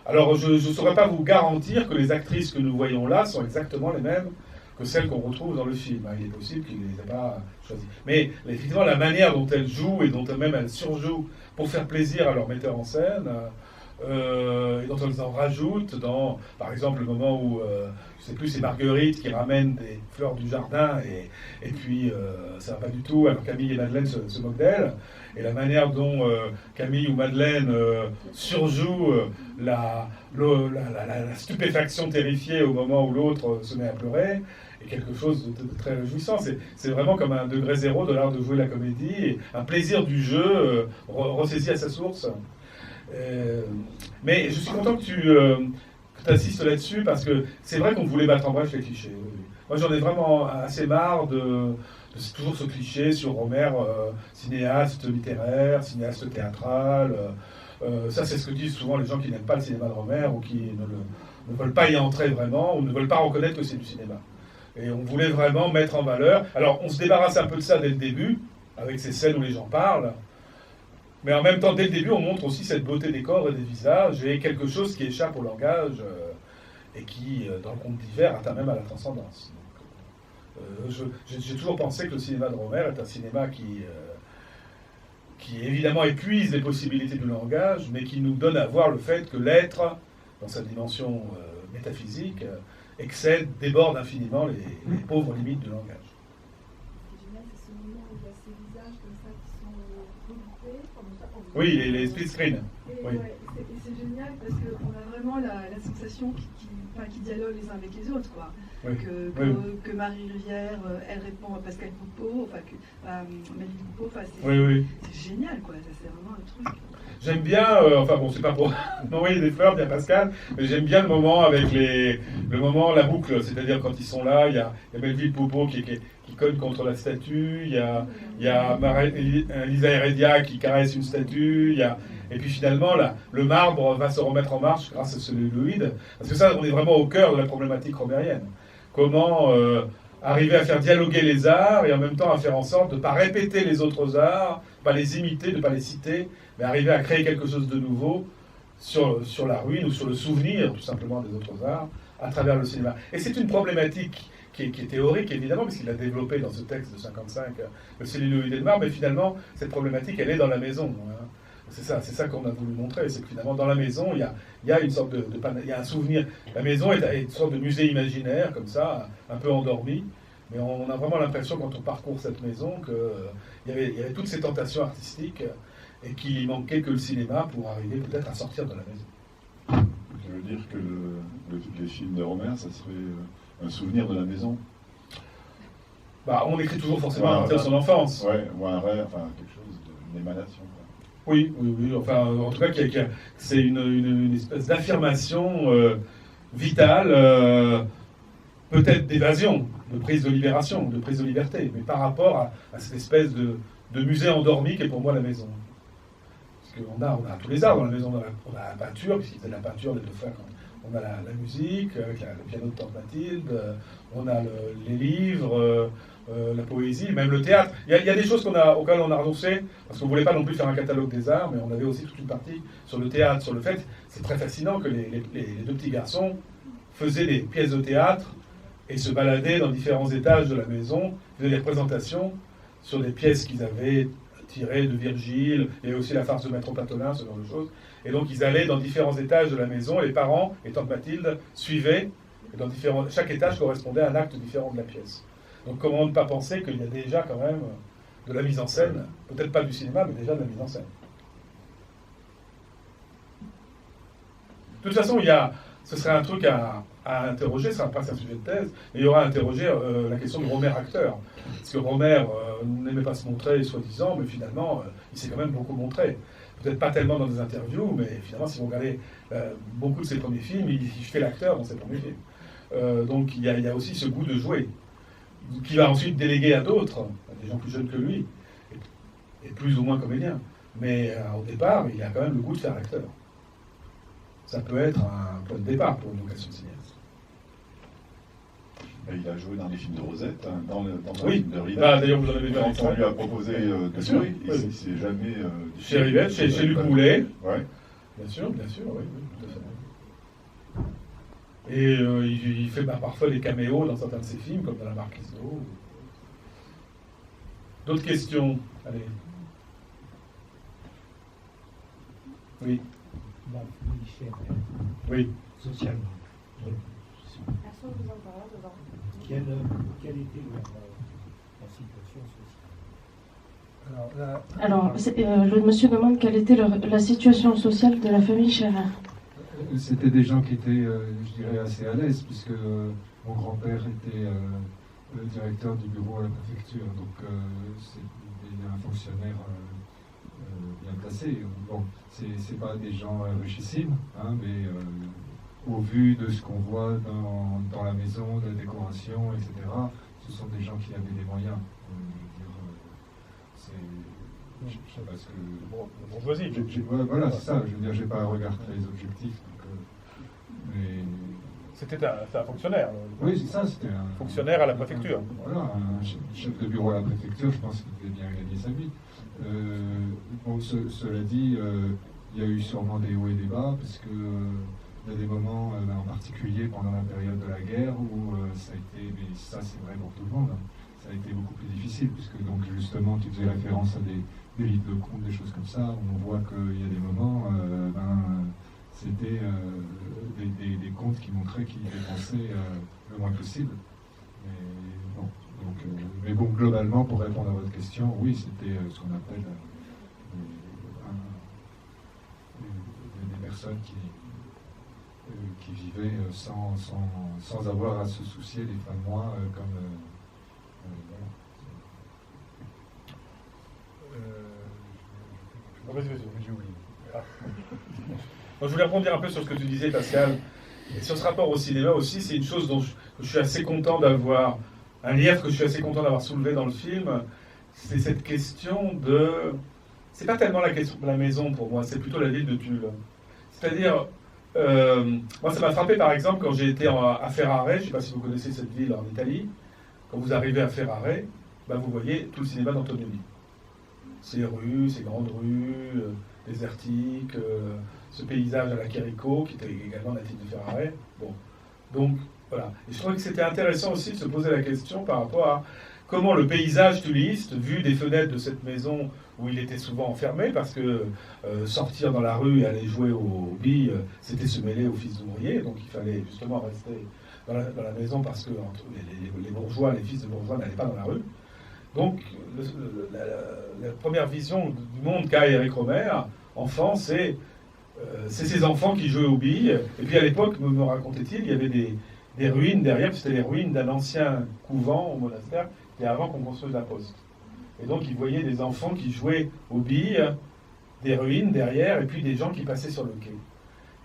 Alors je ne saurais pas vous garantir que les actrices que nous voyons là sont exactement les mêmes que celles qu'on retrouve dans le film. Il est possible qu'ils ne les aient pas choisies. Mais effectivement, la manière dont elles jouent et dont elles surjouent pour faire plaisir à leur metteur en scène, et dont on en rajoute dans, par exemple, le moment où, je sais plus, c'est Marguerite qui ramène des fleurs du jardin, et puis ça va pas du tout, alors Camille et Madeleine se moquent d'elle, et la manière dont Camille ou Madeleine surjouent la stupéfaction terrifiée au moment où l'autre se met à pleurer, est quelque chose de très réjouissant. C'est vraiment comme un degré zéro de l'art de jouer la comédie, et un plaisir du jeu ressaisi à sa source. Mais je suis content que tu assistes là-dessus, parce que c'est vrai qu'on voulait battre en bref les clichés. Oui. Moi, j'en ai vraiment assez marre de toujours ce cliché sur Rohmer, cinéaste littéraire, cinéaste théâtral. Ça, c'est ce que disent souvent les gens qui n'aiment pas le cinéma de Rohmer, ou qui ne veulent pas y entrer vraiment, ou ne veulent pas reconnaître que c'est du cinéma. Et on voulait vraiment mettre en valeur. Alors, on se débarrasse un peu de ça dès le début, avec ces scènes où les gens parlent. Mais en même temps, dès le début, on montre aussi cette beauté des corps et des visages, et quelque chose qui échappe au langage, et qui, dans le conte d'hiver, atteint même à la transcendance. J'ai toujours pensé que le cinéma de Rohmer est un cinéma qui évidemment épuise les possibilités du langage, mais qui nous donne à voir le fait que l'être, dans sa dimension métaphysique, excède, déborde infiniment les pauvres limites du langage. Oui, les split screen. Oui. Ouais, c'est génial parce qu'on a vraiment la sensation qui dialoguent les uns avec les autres, quoi. Oui. Que Marie Rivière, elle répond à Pascal Poupeau, à Amélie Poupeau, c'est génial, quoi. Ça, c'est vraiment un truc. J'aime bien, c'est pas pour m'envoyer des fleurs, bien Pascal, mais j'aime bien le moment avec la boucle, c'est-à-dire quand ils sont là, il y a Melville Poupeau qui cogne contre la statue, il y a Lisa Heredia qui caresse une statue, et puis finalement, le marbre va se remettre en marche grâce à ce celluloïd, parce que ça, on est vraiment au cœur de la problématique romérienne. Comment arriver à faire dialoguer les arts, et en même temps à faire en sorte de ne pas répéter les autres arts, pas les imiter, de ne pas les citer, mais arriver à créer quelque chose de nouveau sur la ruine ou sur le souvenir, tout simplement, des autres arts, à travers le cinéma. Et c'est une problématique qui est théorique, évidemment, puisqu'il a développé dans ce texte de 55 le celluloïd de marbre, mais finalement, cette problématique, elle est dans la maison. Hein. C'est ça qu'on a voulu montrer, c'est que finalement, dans la maison, il y a une sorte il y a un souvenir. La maison est une sorte de musée imaginaire, comme ça, un peu endormi, mais on a vraiment l'impression, quand on parcourt cette maison, qu'il y avait toutes ces tentations artistiques, et qu'il manquait que le cinéma pour arriver peut-être à sortir de la maison. Ça veut dire que les films de Rohmer, ça serait un souvenir de la maison? On écrit toujours forcément à partir de son enfance. Ouais, ou un rêve, quelque chose, une émanation. Oui, en tout cas, c'est une espèce d'affirmation vitale, peut-être d'évasion, de prise de libération, de prise de liberté, mais par rapport à cette espèce de musée endormi qu'est pour moi la maison. Parce qu'on a tous les arts dans la maison, on a la peinture, puisqu'il faisait de la peinture, les deux frères, on a la musique, avec le piano de Tante Mathilde, on a les livres, la poésie, même le théâtre. Il y a des choses auxquelles on a renoncé, parce qu'on ne voulait pas non plus faire un catalogue des arts, mais on avait aussi toute une partie sur le théâtre, sur le fait, c'est très fascinant que les deux petits garçons faisaient des pièces de théâtre et se baladaient dans différents étages de la maison, faisaient des représentations sur des pièces qu'ils avaient tirées de Virgile, et aussi la farce de Maître Platonin, ce genre de choses. Et donc ils allaient dans différents étages de la maison, les parents et Tante Mathilde suivaient, et chaque étage correspondait à un acte différent de la pièce. Donc comment ne pas penser qu'il y a déjà quand même de la mise en scène, peut-être pas du cinéma, mais déjà de la mise en scène. De toute façon, ce serait un truc à interroger, ce sera pas un sujet de thèse, mais il y aura à interroger la question de Rohmer acteur. Parce que Rohmer n'aimait pas se montrer, soi-disant, mais finalement, il s'est quand même beaucoup montré. Peut-être pas tellement dans des interviews, mais finalement, si vous regardez beaucoup de ses premiers films, il fait l'acteur dans ses premiers films. Donc il y a aussi ce goût de jouer, qui va ensuite déléguer à d'autres, à des gens plus jeunes que lui, et plus ou moins comédiens. Mais au départ, il a quand même le goût de faire acteur. Ça peut être un point de départ pour une vocation de cinéaste. Il a joué dans les films de Rosette, dans le film de Rivette. D'ailleurs, vous en avez vu Quand on lui a proposé de jouer, il ne s'est jamais... chez Rivette, chez Luc Boulet. Ouais. Bien sûr, oui, tout à fait. Et il fait parfois des caméos dans certains de ses films, comme dans La Marquise d'O. D'autres questions? Allez. Oui. la famille Scherrer, Oui. socialement. Personne ne vous en parle devant. Quelle était la situation sociale? Alors, le monsieur demande quelle était la situation sociale de la famille Scherrer. C'était des gens qui étaient, je dirais, assez à l'aise, puisque mon grand-père était le directeur du bureau à la préfecture, donc c'est un fonctionnaire bien placé. Bon, c'est pas des gens richissimes, hein, mais au vu de ce qu'on voit dans la maison, de la décoration, etc., ce sont des gens qui avaient des moyens. Je sais pas ce que... Bourgeoisie. Voilà, c'est ça. Je veux dire, j'ai pas à regarder les objectifs. Mais... C'était un fonctionnaire. Oui, c'est ça. C'était un fonctionnaire à la préfecture. Voilà, un chef de bureau à la préfecture. Je pense qu'il devait bien gagner sa vie. Bon, cela dit, il y a eu sûrement des hauts et des bas, parce que il y a des moments, en particulier pendant la période de la guerre, où ça a été, mais ça c'est vrai pour tout le monde, hein, ça a été beaucoup plus difficile, puisque donc justement tu faisais référence à des livres de comptes, des choses comme ça, où on voit qu'il y a des moments, c'était des comptes qui montraient qu'ils dépensaient le moins possible. Mais bon, globalement, pour répondre à votre question, oui, c'était ce qu'on appelle des personnes qui vivaient sans avoir à se soucier des fins de mois, comme... Vas-y, j'ai oublié. Moi, je voulais rebondir un peu sur ce que tu disais, Pascal. Et sur ce rapport au cinéma aussi, c'est une chose dont je suis assez content d'avoir, un lièvre que je suis assez content d'avoir soulevé dans le film, c'est cette question de... C'est pas tellement la question de la maison pour moi, c'est plutôt la ville de Tulle. C'est-à-dire, moi ça m'a frappé par exemple quand j'ai été à Ferrare, je ne sais pas si vous connaissez cette ville en Italie, quand vous arrivez à Ferrare, vous voyez tout le cinéma d'Antonioni. Ces rues, ces grandes rues, désertiques, ce paysage à la Chérico, qui était également natif de Ferrare. Bon. Donc, voilà. Et je trouvais que c'était intéressant aussi de se poser la question par rapport à comment le paysage tulliste, vu des fenêtres de cette maison où il était souvent enfermé, parce que sortir dans la rue et aller jouer aux billes, c'était se mêler aux fils d'ouvriers, donc il fallait justement rester dans la maison parce que les bourgeois, les fils de bourgeois n'allaient pas dans la rue. Donc, la première vision du monde qu'a Eric Romer, enfant, c'est ces enfants qui jouaient aux billes. Et puis à l'époque, me racontait-il, il y avait des ruines derrière, c'était les ruines d'un ancien couvent au monastère, et avant qu'on construise la poste. Et donc, il voyait des enfants qui jouaient aux billes, des ruines derrière, et puis des gens qui passaient sur le quai.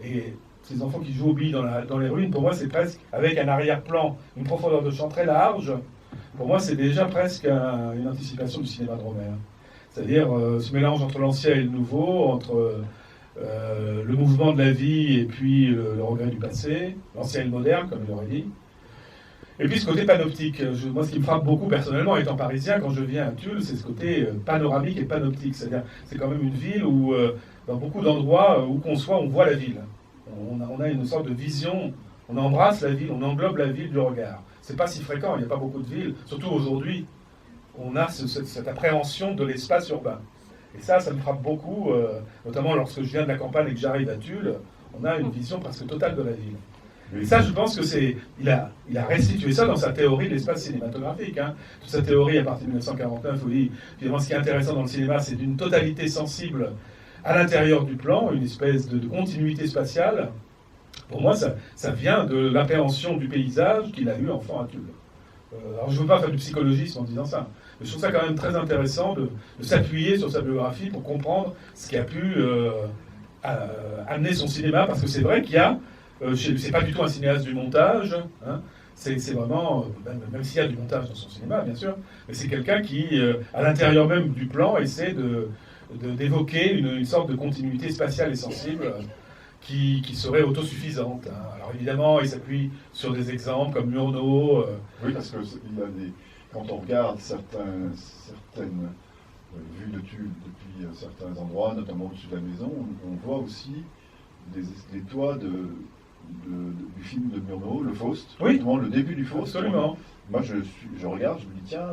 Et ces enfants qui jouent aux billes dans les ruines, pour moi, c'est presque, avec un arrière-plan, une profondeur de champ très large, pour moi, c'est déjà presque une anticipation du cinéma de Romer. C'est-à-dire ce mélange entre l'ancien et le nouveau, entre le mouvement de la vie et puis le regret du passé, l'ancien et le moderne, comme il aurait dit. Et puis ce côté panoptique. Moi, ce qui me frappe beaucoup personnellement, étant parisien, quand je viens à Tulle, c'est ce côté panoramique et panoptique. C'est-à-dire, c'est quand même une ville où, dans beaucoup d'endroits où qu'on soit, on voit la ville. On a une sorte de vision, on embrasse la ville, on englobe la ville du regard. C'est pas si fréquent, il n'y a pas beaucoup de villes. Surtout aujourd'hui, on a cette appréhension de l'espace urbain. Et ça me frappe beaucoup, notamment lorsque je viens de la campagne et que j'arrive à Tulle, on a une vision presque totale de la ville. Et ça, je pense que il a restitué ça dans sa théorie de l'espace cinématographique. Hein. Toute sa théorie à partir de 1949, où il dit, finalement, ce qui est intéressant dans le cinéma, c'est d'une totalité sensible à l'intérieur du plan, une espèce de continuité spatiale. Pour moi, ça vient de l'appréhension du paysage qu'il a eu enfant à Tulle. Alors, je ne veux pas faire du psychologisme en disant ça, mais je trouve ça quand même très intéressant de s'appuyer sur sa biographie pour comprendre ce qui a pu amener son cinéma, parce que c'est vrai qu'il y a, c'est pas du tout un cinéaste du montage, hein, c'est vraiment, même s'il y a du montage dans son cinéma, bien sûr, mais c'est quelqu'un qui, à l'intérieur même du plan, essaie d'évoquer une sorte de continuité spatiale et sensible qui serait autosuffisante. Hein. Alors évidemment, il s'appuie sur des exemples comme Murnau. Oui, parce que quand on regarde certaines vues de Tulle depuis certains endroits, notamment au-dessus de la maison, on voit aussi les toits du film de Murnau, le Faust. Oui. Le début du Faust. Absolument. Moi, je regarde, je me dis, tiens,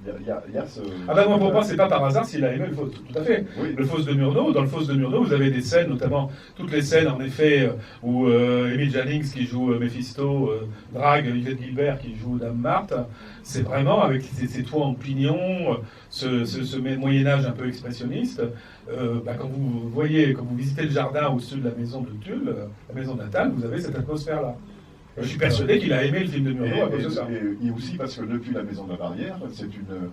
il y a ce... Ah ben moi pour moi c'est pas par hasard s'il a aimé le Faust, tout à fait. Oui. Le Faust de Murnau, dans le Faust de Murnau vous avez des scènes, notamment toutes les scènes en effet où Émile Jannings qui joue Méphisto drague Yvette Guilbert qui joue Dame Marthe, c'est vraiment avec ces toits en pignon, ce Moyen-Âge un peu expressionniste. Quand vous voyez, quand vous visitez le jardin au-dessus de la maison de Tulle, la maison natale, vous avez cette atmosphère-là. Je suis persuadé qu'il a aimé le film de Murnau à cause de ça. Et aussi parce que depuis la maison de la Barrière, c'est une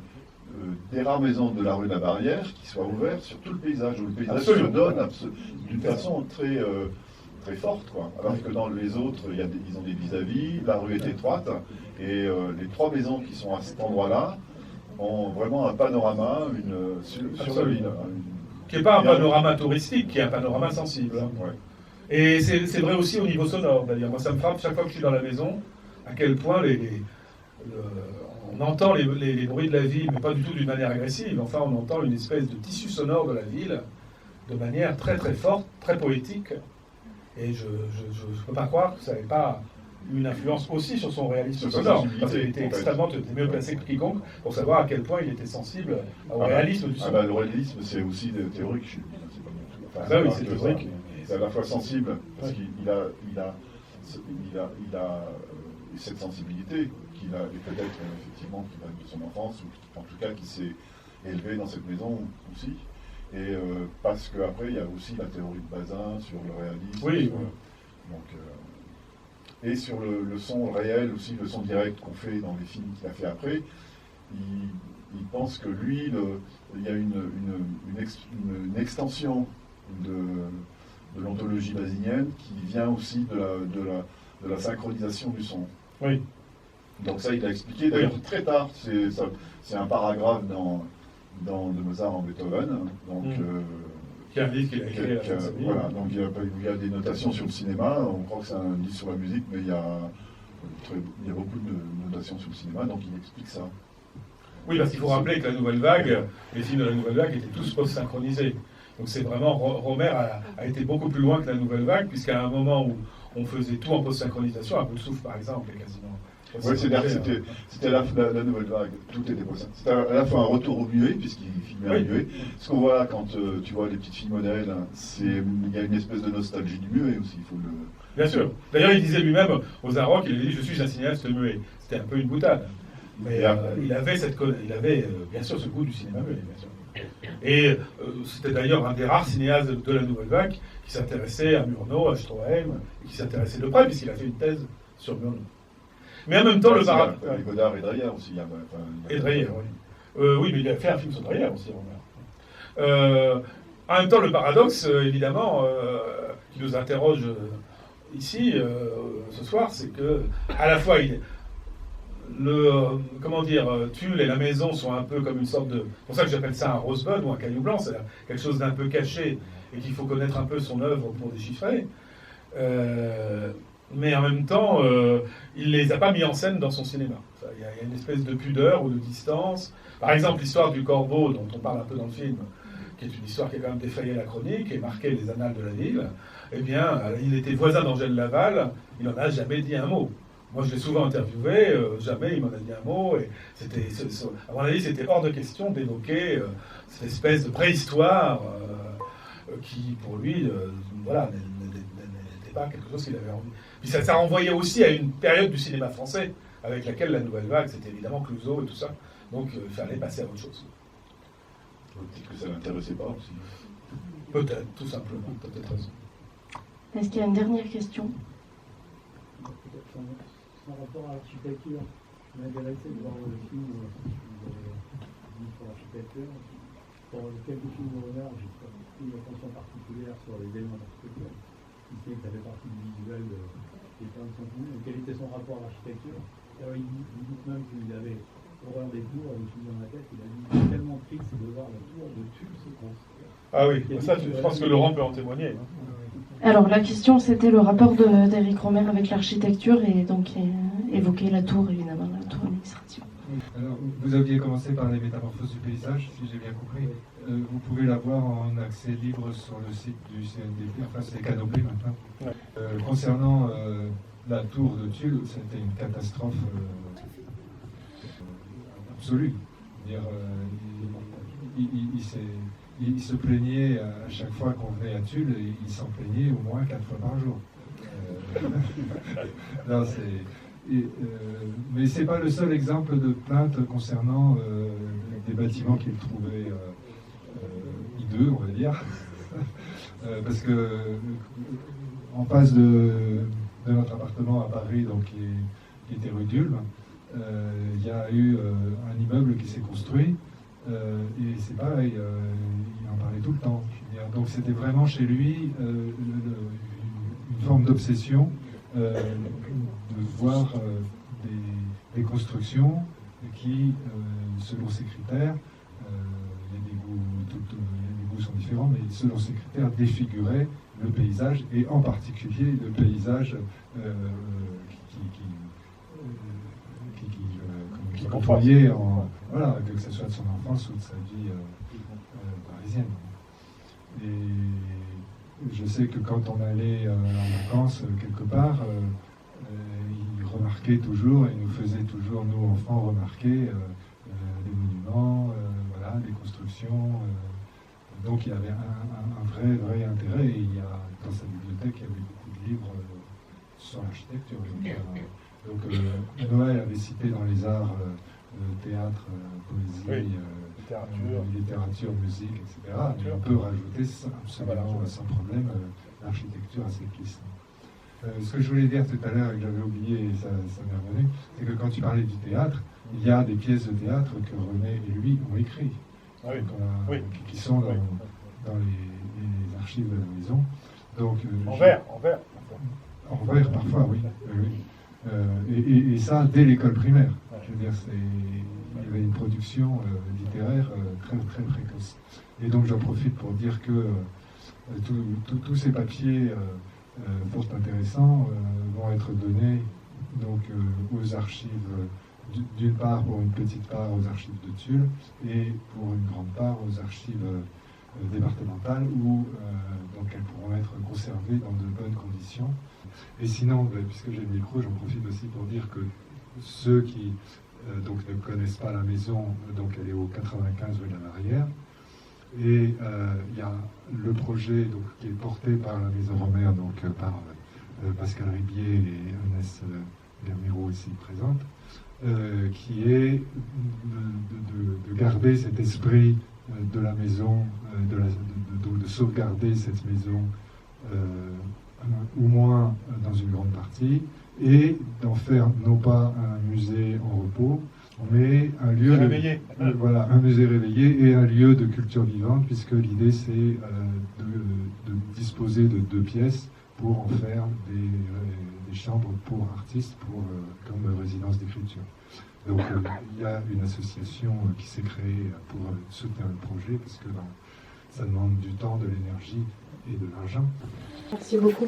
des rares maisons de la rue de la Barrière qui soit ouverte sur tout le paysage, où le paysage se donne d'une façon très, très forte, quoi. Alors que dans les autres, ils ont des vis-à-vis, la rue est étroite, et les trois maisons qui sont à cet endroit-là ont vraiment un panorama sur la ville. Qui n'est pas un panorama touristique, qui est un panorama sensible. Ouais. Et c'est vrai aussi au niveau sonore, d'ailleurs. Moi, ça me frappe chaque fois que je suis dans la maison, à quel point on entend les bruits de la ville, mais pas du tout d'une manière agressive. Enfin, on entend une espèce de tissu sonore de la ville, de manière très très forte, très poétique. Et je ne peux pas croire que ça n'avait pas une influence aussi sur son réalisme sonore. Parce qu'il était extrêmement mieux placé que quiconque pour savoir à quel point il était sensible au réalisme du son. Le réalisme, c'est aussi théorique. Oui, c'est théorique. C'est à la fois sensible, parce qu'il a cette sensibilité qu'il a, et peut-être effectivement qu'il a de son enfance, ou en tout cas qui s'est élevé dans cette maison aussi. Et parce qu'après, il y a aussi la théorie de Bazin sur le réalisme. Oui. Et sur le son réel aussi, le son direct qu'on fait dans les films qu'il a fait après, il pense que lui, il y a une extension de l'ontologie basinienne qui vient aussi de la synchronisation du son. Oui. Donc ça, il a expliqué d'ailleurs très tard. C'est un paragraphe dans de Mozart en Beethoven. Donc, qui a un livre qu'il a écrit. Voilà, donc il y a des notations sur le cinéma. On croit que c'est un livre sur la musique, mais il y a beaucoup de notations sur le cinéma, donc il explique ça. Oui, parce qu'il faut rappeler que la Nouvelle Vague, les films de la Nouvelle Vague étaient tous post-synchronisés. Donc c'est vraiment, Romer a été beaucoup plus loin que la Nouvelle Vague, puisqu'à un moment où on faisait tout en post-synchronisation, à bout de souffle par exemple, est quasiment. Oui, c'est-à-dire que c'était la Nouvelle Vague, tout était post. C'était à la fois un retour au muet, puisqu'il filmait en muet. Ce qu'on voit quand tu vois les petites filles modèles, il y a une espèce de nostalgie du muet aussi, il faut le... Bien sûr. D'ailleurs, il disait lui-même aux Arocs, il a dit « Je suis un cinéaste muet ». C'était un peu une boutade. Mais il avait bien sûr ce goût du cinéma muet, bien sûr. Et c'était d'ailleurs un des rares cinéastes de la Nouvelle Vague qui s'intéressait à Murnau, à Stroheim, et qui s'intéressait de près, puisqu'il a fait une thèse sur Murnau. Mais en même temps, le paradoxe... Godard et Dreyer aussi. Et Dreyer, oui. Oui, mais il a fait un film sur Dreyer aussi, Romer. En même temps, le paradoxe, évidemment, qui nous interroge ici, ce soir, c'est que, à la fois, Tulle et la maison sont un peu comme une sorte de... C'est pour ça que j'appelle ça un rosebud ou un caillou blanc, c'est quelque chose d'un peu caché et qu'il faut connaître un peu son œuvre pour déchiffrer. Mais en même temps, il ne les a pas mis en scène dans son cinéma. Il y a une espèce de pudeur ou de distance. Par exemple, l'histoire du corbeau, dont on parle un peu dans le film, qui est une histoire qui a quand même défrayé la chronique et marqué les annales de la ville, eh bien, il était voisin d'Angèle Laval, il n'en a jamais dit un mot. Moi, je l'ai souvent interviewé, jamais il m'en a dit un mot. Et à mon avis, c'était hors de question d'évoquer cette espèce de préhistoire qui, pour lui, n'était pas quelque chose qu'il avait envie. Puis ça renvoyait aussi à une période du cinéma français, avec laquelle la Nouvelle Vague, c'était évidemment Clouseau et tout ça. Donc, il fallait passer à autre chose. Peut-être que ça ne l'intéressait pas aussi. Peut-être, tout simplement, peut-être raison. Est-ce qu'il y a une dernière question? Sans rapport à l'architecture, je m'intéressais de voir le film sur l'architecture. Pour quelques films de Renard, j'ai pris une attention particulière sur les éléments d'architecture. Il sait que ça fait partie du visuel des plans de son film. Quel était son rapport à l'architecture? Il dit même qu'il avait horreur des tours, il me souviens dans la tête, il a dit c'est tellement triste de voir la tour de Tulle se construire. Ah oui, ça, je pense que Laurent peut en témoigner. Alors la question, c'était le rapport d'Éric Romer avec l'architecture et donc évoquer la tour, évidemment, la tour administrative. Alors, vous aviez commencé par les métamorphoses du paysage, si j'ai bien compris. Vous pouvez la voir en accès libre sur le site du CNDP, enfin c'est Canopé maintenant. Ouais. Concernant la tour de Tulle, c'était une catastrophe absolue. dire, il se plaignait à chaque fois qu'on venait à Tulle, et il s'en plaignait au moins 4 fois par jour. Non, mais c'est pas le seul exemple de plainte concernant des bâtiments qu'il trouvait hideux, on va dire. Parce que en face de notre appartement à Paris, donc qui était rue d'Ulm, il y a eu un immeuble qui s'est construit. Et c'est pareil, il en parlait tout le temps. Donc c'était vraiment chez lui une forme d'obsession de voir des constructions qui, selon ses critères, il y a des goûts sont différents, mais selon ses critères, défiguraient le paysage, et en particulier le paysage qui côtoyait, voilà, que ce soit de son enfance ou de sa vie parisienne. Et je sais que quand on allait en vacances quelque part, il remarquait toujours, et nous faisait toujours, nous enfants, remarquer des monuments, voilà, des constructions. Donc il y avait un vrai intérêt, et dans sa bibliothèque, il y avait beaucoup de livres sur l'architecture. Donc Noël avait cité dans les arts théâtre, poésie, littérature, musique, etc. Mais on peut rajouter absolument sans problème l'architecture à cette liste. Ce que je voulais dire tout à l'heure et que j'avais oublié, et ça m'est revenu, c'est que quand tu parlais du théâtre, il y a des pièces de théâtre que René et lui ont écrites, qui sont dans les archives de la maison. Donc, en vers parfois, oui. Et ça dès l'école primaire. Je veux dire, il y avait une production littéraire très précoce. Et donc j'en profite pour dire que tous ces papiers fort intéressants vont être donnés donc, aux archives, d'une part pour une petite part aux archives de Tulle, et pour une grande part aux archives départementales, où donc elles pourront être conservées dans de bonnes conditions. Et sinon, puisque j'ai le micro, j'en profite aussi pour dire que ceux qui donc ne connaissent pas la maison, donc elle est au 95 rue de la Marrière, et il y a le projet donc, qui est porté par la Maison Romer, donc par Pascal Ribier et Agnès Gamiro ici présente, qui est de garder cet esprit de la maison, de sauvegarder cette maison, au moins dans une grande partie, et d'en faire non pas un musée en repos, mais un lieu réveillé. Voilà, un musée réveillé et un lieu de culture vivante, puisque l'idée c'est de disposer de 2 pièces pour en faire des chambres pour artistes, comme résidence d'écriture. Donc il y a une association qui s'est créée pour soutenir le projet, parce que ça demande du temps, de l'énergie et de l'argent. Merci beaucoup.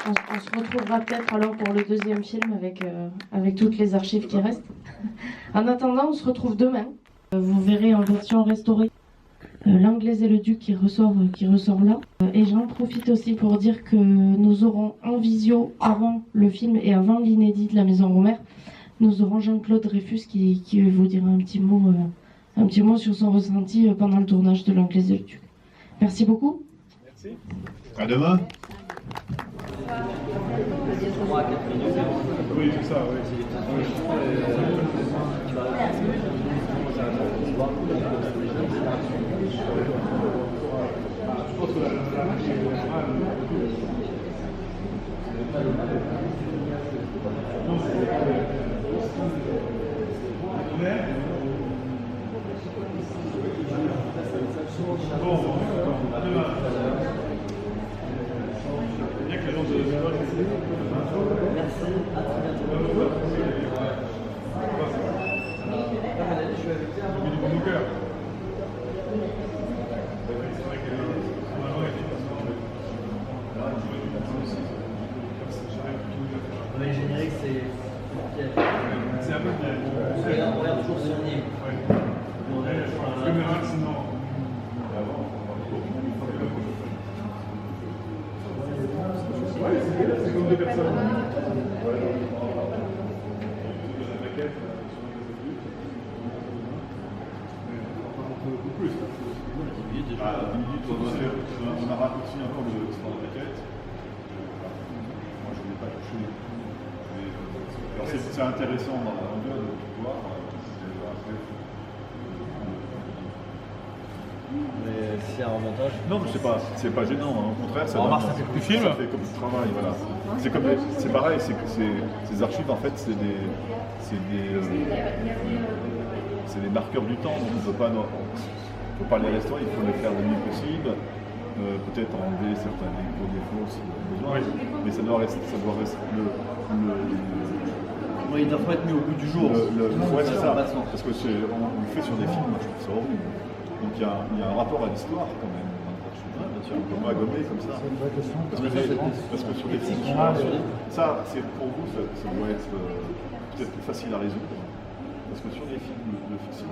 On se retrouvera peut-être alors pour le 2e film avec toutes les archives qui restent. En attendant, on se retrouve demain. Vous verrez en version restaurée L'Anglaise et le Duc qui ressort là. Et j'en profite aussi pour dire que nous aurons en visio avant le film et avant l'inédit de la Maison Romer, nous aurons Jean-Claude Dreyfus qui vous dira un petit mot sur son ressenti pendant le tournage de L'Anglaise et le Duc. Merci beaucoup. Merci. À demain. Oui, c'est ça, oui. Les génériques, c'est un peu de on regarde toujours sur le livre. C'est comme 2 personnes. Oui, on a raccourci un peu l'histoire de Beckett. Moi, je ne l'ai pas touché. Alors, c'est intéressant dans la longueur de voir. Mais s'il y a un montage. Non, mais c'est pas gênant, hein. Au contraire, ça fait plus film. Ça fait comme du travail, voilà. C'est pareil, ces archives en fait, c'est des marqueurs du temps, donc on ne peut pas aller à l'instant, il faut les faire le mieux possible, peut-être enlever certains défauts si besoin, mais ça doit rester Oui, il doit pas être mis au bout du jour. Ouais, c'est ça, parce que on le fait sur des films, moi je trouve ça horrible. Donc il y a un rapport à l'histoire quand même. On ne peut pas gommer comme ça. C'est une vraie question. Parce que sur les films, ça, c'est pour vous, ça doit être peut-être plus facile à résoudre. Parce que sur les films de fiction,